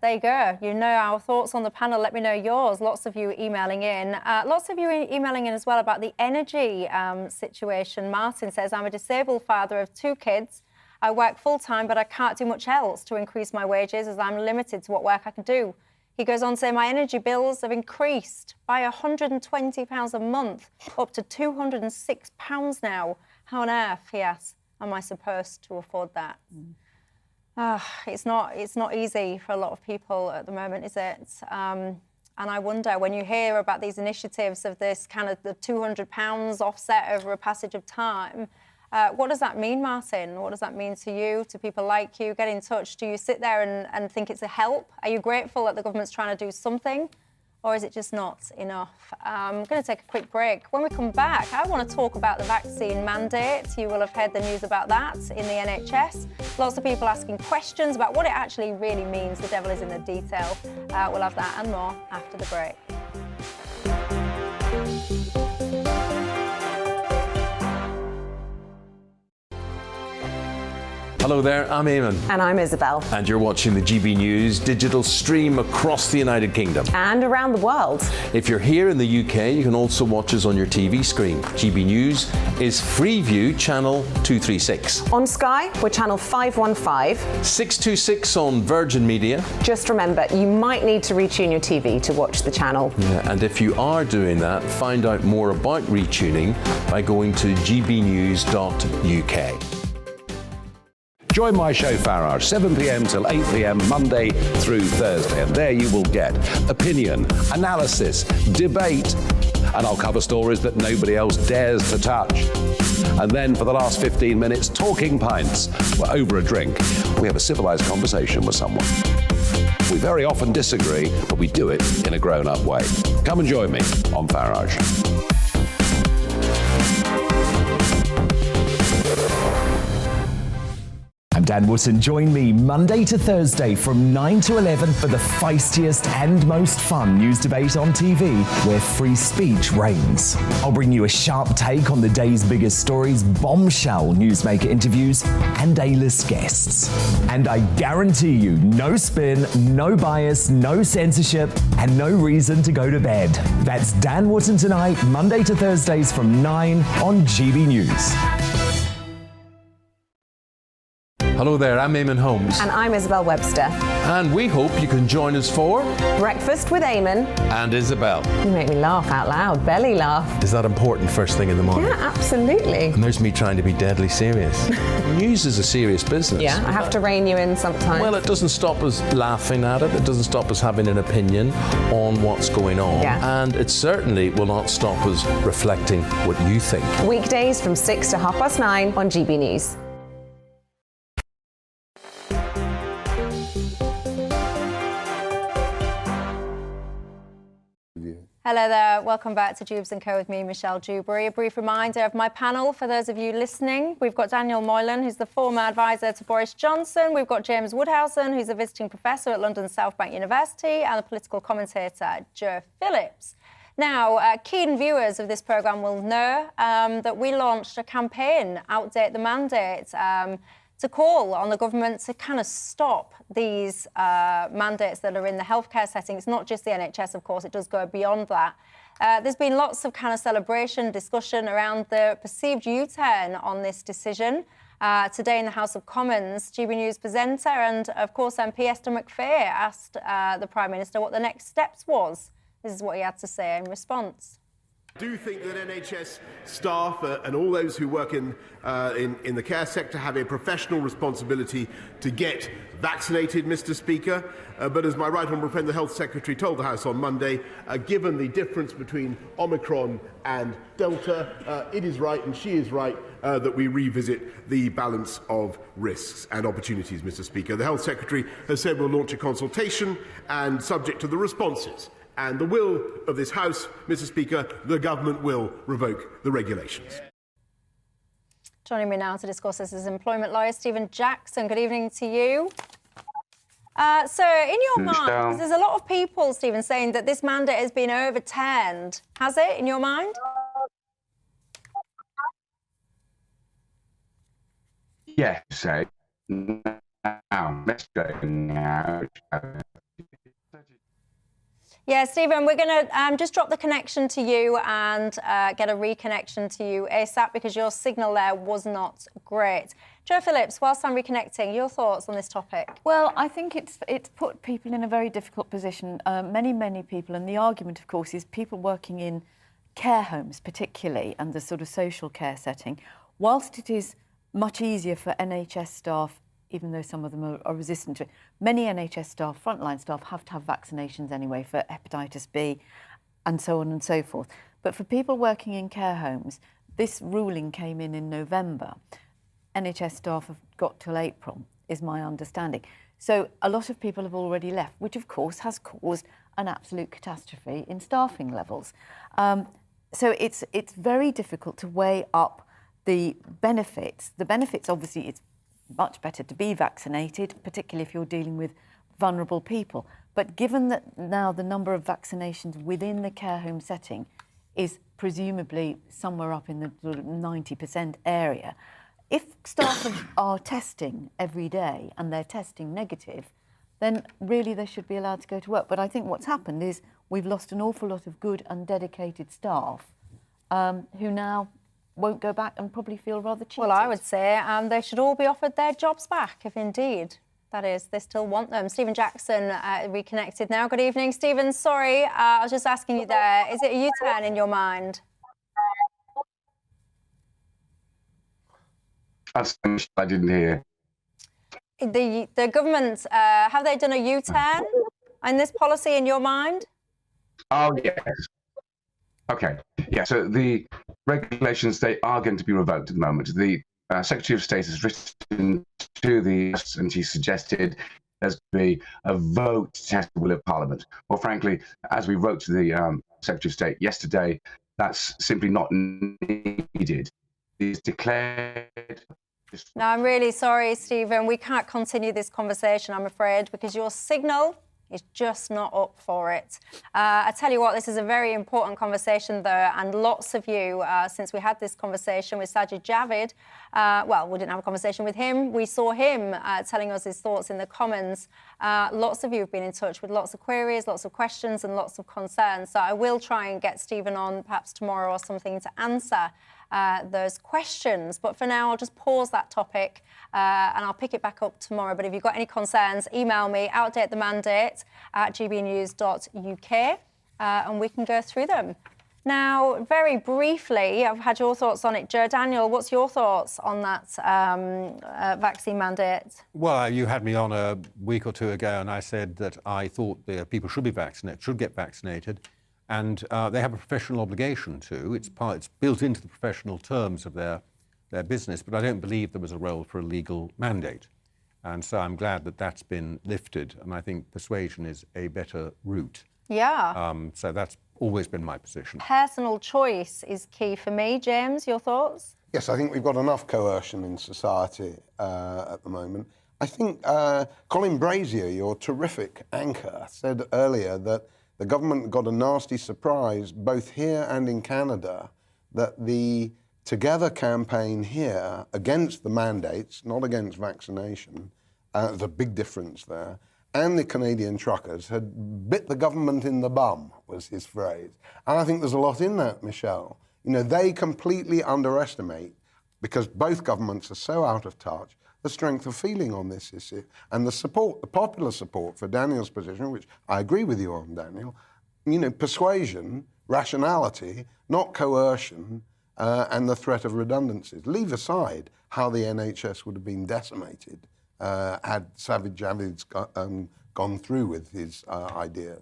there you go. You know our thoughts on the panel. Let me know yours. Lots of you emailing in. Lots of you emailing in as well about the energy situation. Martin says, I'm a disabled father of 2 kids. I work full-time, but I can't do much else to increase my wages as I'm limited to what work I can do. He goes on to say, my energy bills have increased by £120 a month, up to £206 now. How on earth, he asks, am I supposed to afford that? It's not easy for a lot of people at the moment, is it? And I wonder, when you hear about these initiatives of this kind of the £200 offset over a passage of time, what does that mean, Martin? What does that mean to you, to people like you? Get in touch. Do you sit there and think it's a help? Are you grateful that the government's trying to do something? Or is it just not enough? I'm going to take a quick break. When we come back, I want to talk about the vaccine mandate. You will have heard the news about that in the NHS. Lots of people asking questions about what it actually really means. The devil is in the detail. We'll have that and more after the break. Hello there, I'm Eamon. And I'm Isabel. And you're watching the GB News digital stream across the United Kingdom. And around the world. If you're here in the UK, you can also watch us on your TV screen. GB News is Freeview channel 236. On Sky, we're channel 515. 626 on Virgin Media. Just remember, you might need to retune your TV to watch the channel. Yeah, and if you are doing that, find out more about retuning by going to gbnews.uk. Join my show Farage, 7 p.m. till 8 p.m. Monday through Thursday. And there you will get opinion, analysis, debate, and I'll cover stories that nobody else dares to touch. And then for the last 15 minutes, talking pints. We're over a drink. We have a civilized conversation with someone. We very often disagree, but we do it in a grown-up way. Come and join me on Farage. I'm Dan Wootton. Join me Monday to Thursday from 9 to 11 for the feistiest and most fun news debate on TV, where free speech reigns. I'll bring you a sharp take on the day's biggest stories, bombshell newsmaker interviews, and A-list guests. And I guarantee you, no spin, no bias, no censorship, and no reason to go to bed. That's Dan Wootton tonight, Monday to Thursdays from 9 on GB News. Hello there, I'm Eamon Holmes. And I'm Isabel Webster. And we hope you can join us for Breakfast with Eamon. And Isabel. You make me laugh out loud, belly laugh. Is that important first thing in the morning? Yeah, absolutely. And there's me trying to be deadly serious. News is a serious business. Yeah, I have to rein you in sometimes. Well, it doesn't stop us laughing at it. It doesn't stop us having an opinion on what's going on. Yeah. And it certainly will not stop us reflecting what you think. Weekdays from 6 to 9:30 on GB News. Hello there, welcome back to Dewbs & Co with me, Michelle Dewberry. A brief reminder of my panel for those of you listening. We've got Daniel Moylan, who's the former advisor to Boris Johnson. We've got James Woodhousen, who's a visiting professor at London's South Bank University, and the political commentator, Joe Phillips. Now, keen viewers of this programme will know that we launched a campaign, Outdate the Mandate, to call on the government to kind of stop these mandates that are in the healthcare setting. It's not just the NHS, of course, it does go beyond that. There's been lots of kind of celebration, discussion around the perceived U-turn on this decision. Today in the House of Commons, GB News presenter and, of course, MP Esther McPhee asked the Prime Minister what the next steps was. This is what he had to say in response. I do think that NHS staff and all those who work in the care sector have a professional responsibility to get vaccinated, Mr. Speaker. But as my right honourable friend, the Health Secretary, told the House on Monday, given the difference between Omicron and Delta, it is right, and she is right, that we revisit the balance of risks and opportunities, Mr. Speaker. The Health Secretary has said we'll launch a consultation, and subject to the responses and the will of this House, Mr. Speaker, the government will revoke the regulations. Joining me now to discuss this is employment lawyer Stephen Jackson. Good evening to you. So, in your mind, there's a lot of people, Stephen, saying that this mandate has been overturned. Has it, in your mind? Yes, so now, let's go now. Yeah, Stephen, we're going to just drop the connection to you and get a reconnection to you ASAP because your signal there was not great. Joe Phillips, whilst I'm reconnecting, your thoughts on this topic? Well, I think it's put people in a very difficult position, many people, and the argument, of course, is people working in care homes particularly and the sort of social care setting. Whilst it is much easier for NHS staff, even though some of them are resistant to it, many NHS staff, frontline staff, have to have vaccinations anyway for hepatitis B and so on and so forth. But for people working in care homes, this ruling came in November. NHS staff have got till April, is my understanding. So a lot of people have already left, which of course has caused an absolute catastrophe in staffing levels. So it's very difficult to weigh up the benefits. The benefits, obviously, it's much better to be vaccinated, particularly if you're dealing with vulnerable people. But given that now the number of vaccinations within the care home setting is presumably somewhere up in the sort of 90% area, if staff are testing every day and they're testing negative, then really they should be allowed to go to work. But I think what's happened is we've lost an awful lot of good and dedicated staff who now won't go back and probably feel rather cheated. Well, I would say they should all be offered their jobs back, if indeed, that is, they still want them. Stephen Jackson, reconnected now. Good evening, Stephen. Sorry, I was just asking you there, is it a U-turn in your mind? I didn't hear. The government, have they done a U-turn in this policy in your mind? Oh, yes. Okay. Yeah, so the regulations, they are going to be revoked at the moment. The Secretary of State has written to the and she suggested there's to be a vote to test the will of Parliament. Well, frankly, as we wrote to the Secretary of State yesterday, that's simply not needed. It's declared. No, I'm really sorry, Stephen. We can't continue this conversation, I'm afraid, because your signal is just not up for it. I tell you what, this is a very important conversation, though, and lots of you, since we had this conversation with Sajid Javid, well, we didn't have a conversation with him. We saw him telling us his thoughts in the Commons. Lots of you have been in touch with lots of queries, lots of questions and lots of concerns. So I will try and get Stephen on perhaps tomorrow or something to answer those questions. But for now, I'll just pause that topic and I'll pick it back up tomorrow. But if you've got any concerns, email me, outdatethemandate@gbnews.uk, and we can go through them. Now, very briefly, I've had your thoughts on it. Joe Daniel, what's your thoughts on that vaccine mandate? Well, you had me on a week or two ago, and I said that I thought people should be vaccinated, should get vaccinated. And they have a professional obligation to. It's built into the professional terms of their business, but I don't believe there was a role for a legal mandate. And so I'm glad that that's been lifted, and I think persuasion is a better route. Yeah. So that's always been my position. Personal choice is key for me. James, your thoughts? Yes, I think we've got enough coercion in society at the moment. I think Colin Brazier, your terrific anchor, said earlier that the government got a nasty surprise, both here and in Canada, that the Together campaign here against the mandates, not against vaccination, there's a big difference there, and the Canadian truckers had bit the government in the bum, was his phrase. And I think there's a lot in that, Michelle. You know, they completely underestimate, because both governments are so out of touch, the strength of feeling on this issue and the support, the popular support for Daniel's position, which I agree with you on, Daniel. You know, persuasion, rationality, not coercion, and the threat of redundancies. Leave aside how the NHS would have been decimated had Sajid Javid gone through with his ideas.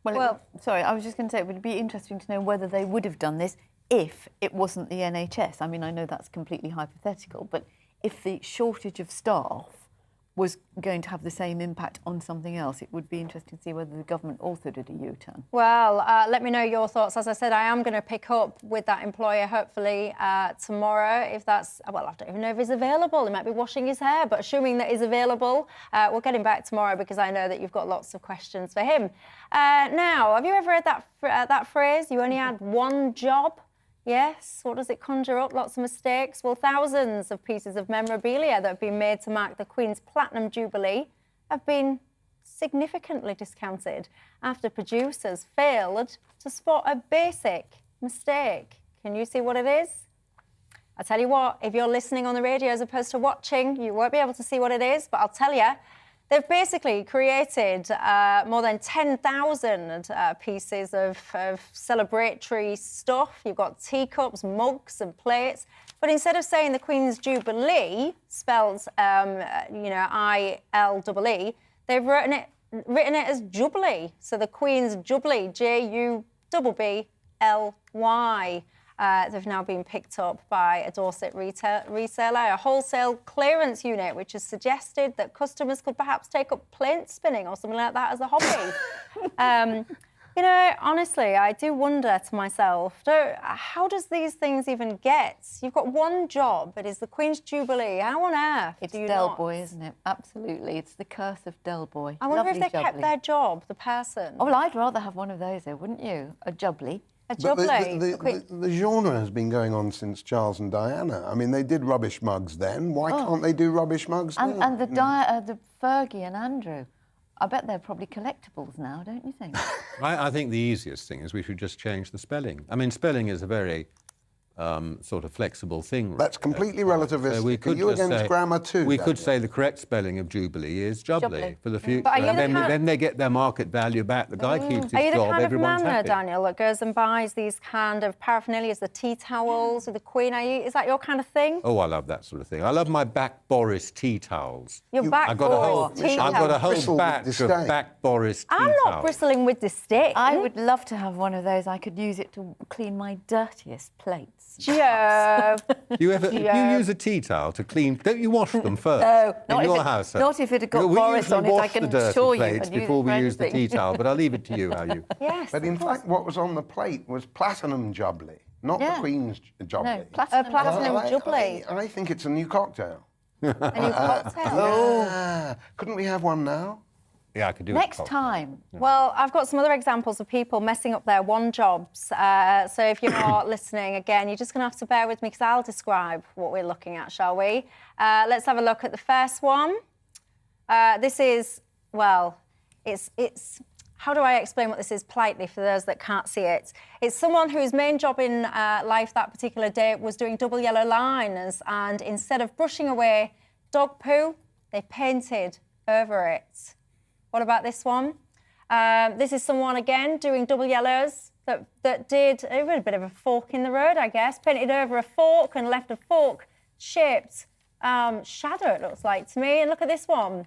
Well, sorry, I was just going to say it would be interesting to know whether they would have done this if it wasn't the NHS. I mean, I know that's completely hypothetical, but if the shortage of staff was going to have the same impact on something else, it would be interesting to see whether the government also did a U-turn. Well, let me know your thoughts. As I said, I am going to pick up with that employer, hopefully, tomorrow, if that's... Well, I don't even know if he's available. He might be washing his hair, but assuming that he's available, we'll get him back tomorrow, because I know that you've got lots of questions for him. Now, have you ever heard that phrase, you only had one job? Yes, what does it conjure up? Lots of mistakes. Well, thousands of pieces of memorabilia that have been made to mark the Queen's Platinum Jubilee have been significantly discounted after producers failed to spot a basic mistake. Can you see what it is? I tell you what, if you're listening on the radio as opposed to watching, you won't be able to see what it is, but I'll tell you, they've basically created more than 10,000 pieces of celebratory stuff. You've got teacups, mugs and plates. But instead of saying the Queen's Jubilee, spelled, I-L-E-E, they've written it as Jubilee. So the Queen's Jubilee, Jubbly. They've now been picked up by a Dorset reseller, a wholesale clearance unit, which has suggested that customers could perhaps take up plate spinning or something like that as a hobby. You know, honestly, I do wonder to myself, how does these things even get? You've got one job, it is the Queen's Jubilee. How on earth It's do you Del not? Boy, isn't it? Absolutely. It's the curse of Del Boy. I wonder Lovely if they kept jubbly. their job, the person. Oh, well, I'd rather have one of those, though, wouldn't you? A jubbly. A But jubbly. the genre has been going on since Charles and Diana. I mean, they did rubbish mugs then. Why can't they do rubbish mugs now? And the Fergie and Andrew. I bet they're probably collectibles now, don't you think? I think the easiest thing is we should just change the spelling. I mean, spelling is a very sort of flexible thing. That's completely relativistic. So we Are could you just against say, grammar too, We could Daniel? say the correct spelling of Jubilee is Jubbly Jubbly. for the future. But are you And the then, kind- then they get their market value back. The guy keeps his Are you the job, kind of everyone's man, though, happy. Daniel, that goes and buys these kind of paraphernalias, the tea towels with the Queen? Is that your kind of thing? Oh, I love that sort of thing. I love my back Boris tea towels. Your back I've got a whole, Boris tea I've got a towels. whole batch of back Boris tea I'm not towels. bristling with disdain. I would love to have one of those. I could use it to clean my dirtiest plates. Joe. Do you use a tea towel to clean? Don't you wash them first? No, in not your if it- house. not if it had got we Boris usually on it, I wash can the dirty assure you, plates and use before it we for use the tea anything. towel. But I'll leave it to you how you. Yes. But in fact, what was on the plate was platinum jubbly, not the Yeah. Queen's jubbly. No, platinum jubbly. I think it's a new cocktail. A new cocktail. Oh, couldn't we have one now? Yeah, I could do Next time. Well, I've got some other examples of people messing up their one jobs. So if you're not listening, again, you're just going to have to bear with me because I'll describe what we're looking at, shall we? Let's have a look at the first one. This is, well, it's. How do I explain what this is politely for those that can't see it? It's someone whose main job in life that particular day was doing double yellow lines, and instead of brushing away dog poo, they painted over it. What about this one? This is someone, again, doing double yellows that did a bit of a fork in the road, I guess, painted over a fork and left a fork-shaped shadow, it looks like to me. And look at this one.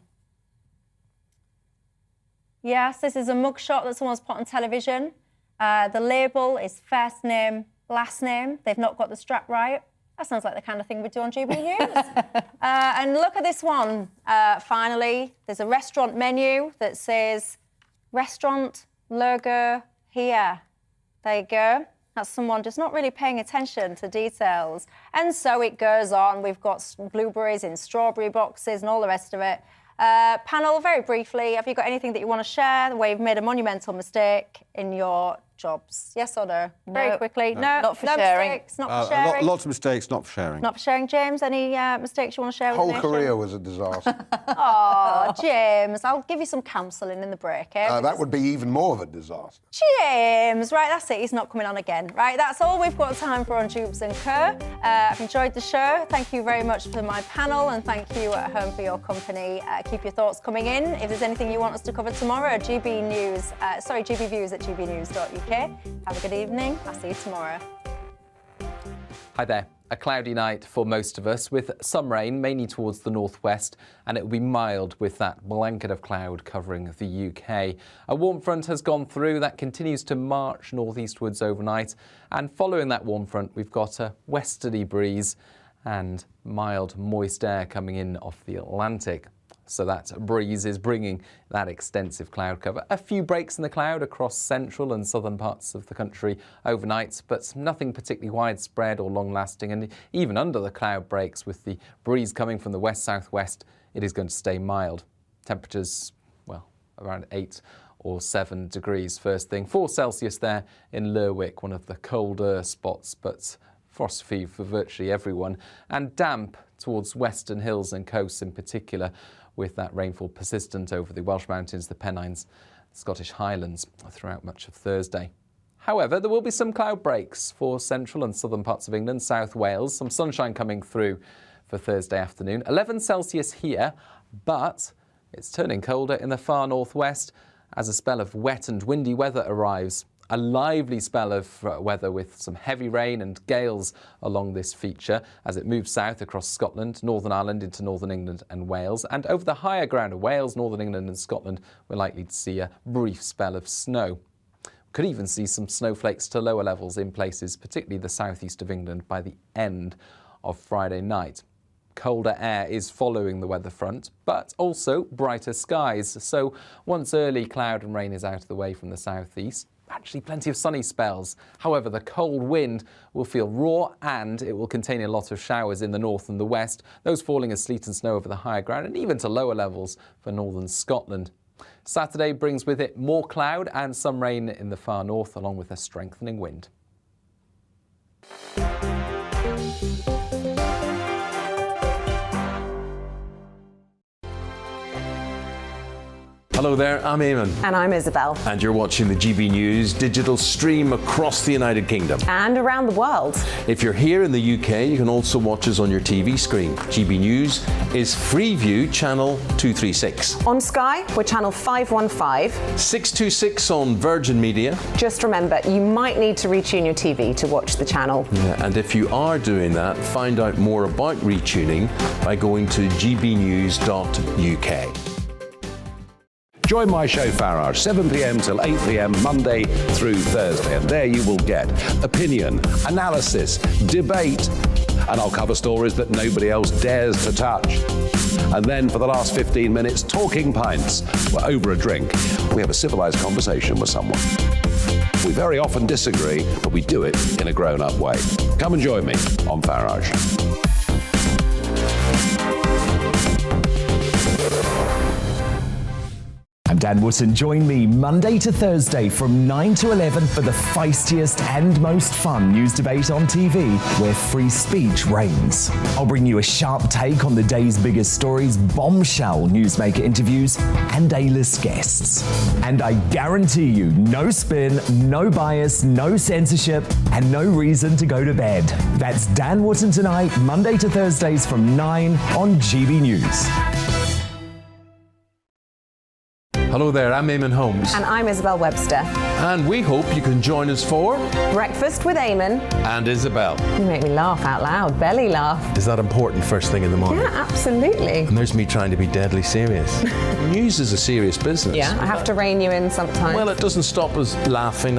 Yes, this is a mugshot that someone's put on television. The label is first name, last name. They've not got the strap right. That sounds like the kind of thing we do on GBNews. And look at this one, finally. There's a restaurant menu that says, restaurant logo here. There you go. That's someone just not really paying attention to details. And so it goes on. We've got blueberries in strawberry boxes and all the rest of it. Panel, very briefly, have you got anything that you want to share where you've made a monumental mistake in your jobs? Yes or no? Very quickly. No, not for sharing. Mistakes, not for sharing. Lots of mistakes, not for sharing. Not for sharing. James, any mistakes you want to share with Whole the nation? career was a disaster. Oh, James, I'll give you some counselling in the break, eh? That would be even more of a disaster. James, right, that's it. He's not coming on again. Right, that's all we've got time for on Dewbs & Co. I've enjoyed the show. Thank you very much for my panel, and thank you at home for your company. Keep your thoughts coming in. If there's anything you want us to cover tomorrow, GBViews at gbnews.uk. Have a good evening. I'll see you tomorrow. Hi there. A cloudy night for most of us with some rain, mainly towards the northwest, and it will be mild with that blanket of cloud covering the UK. A warm front has gone through that continues to march northeastwards overnight, and following that warm front, we've got a westerly breeze and mild, moist air coming in off the Atlantic. So that breeze is bringing that extensive cloud cover. A few breaks in the cloud across central and southern parts of the country overnight, but nothing particularly widespread or long-lasting. And even under the cloud breaks, with the breeze coming from the west-southwest, it is going to stay mild. Temperatures, well, around 8 or 7 degrees first thing. 4 Celsius there in Lerwick, one of the colder spots, but frost-free for virtually everyone. And damp towards western hills and coasts in particular, with that rainfall persistent over the Welsh Mountains, the Pennines, Scottish Highlands throughout much of Thursday. However, there will be some cloud breaks for central and southern parts of England, South Wales, some sunshine coming through for Thursday afternoon. 11 Celsius here, but it's turning colder in the far northwest as a spell of wet and windy weather arrives. A lively spell of weather with some heavy rain and gales along this feature as it moves south across Scotland, Northern Ireland into Northern England and Wales. And over the higher ground of Wales, Northern England and Scotland, we're likely to see a brief spell of snow. Could even see some snowflakes to lower levels in places, particularly the southeast of England, by the end of Friday night. Colder air is following the weather front, but also brighter skies. So once early cloud and rain is out of the way from the southeast, actually plenty of sunny spells. However, the cold wind will feel raw and it will contain a lot of showers in the north and the west, those falling as sleet and snow over the higher ground and even to lower levels for northern Scotland. Saturday brings with it more cloud and some rain in the far north, along with a strengthening wind. Hello there, I'm Eamon. And I'm Isabel. And you're watching the GB News digital stream across the United Kingdom. And around the world. If you're here in the UK, you can also watch us on your TV screen. GB News is Freeview channel 236. On Sky, we're channel 515. 626 on Virgin Media. Just remember, you might need to retune your TV to watch the channel. Yeah, and if you are doing that, find out more about retuning by going to gbnews.uk. Join my show Farage, 7 p.m. till 8 p.m. Monday through Thursday. And there you will get opinion, analysis, debate, and I'll cover stories that nobody else dares to touch. And then for the last 15 minutes, talking pints. We're over a drink. We have a civilized conversation with someone. We very often disagree, but we do it in a grown-up way. Come and join me on Farage. I'm Dan Wootton. Join me Monday to Thursday from 9 to 11 for the feistiest and most fun news debate on TV, where free speech reigns. I'll bring you a sharp take on the day's biggest stories, bombshell newsmaker interviews, and A-list guests. And I guarantee you, no spin, no bias, no censorship, and no reason to go to bed. That's Dan Wootton tonight, Monday to Thursdays from 9 on GB News. Hello there, I'm Eamon Holmes. And I'm Isabel Webster. And we hope you can join us for Breakfast with Eamon and Isabel. You make me laugh out loud, belly laugh. Is that important first thing in the morning? Yeah, absolutely. And there's me trying to be deadly serious. News is a serious business. Yeah, I have to rein you in sometimes. Well, it doesn't stop us laughing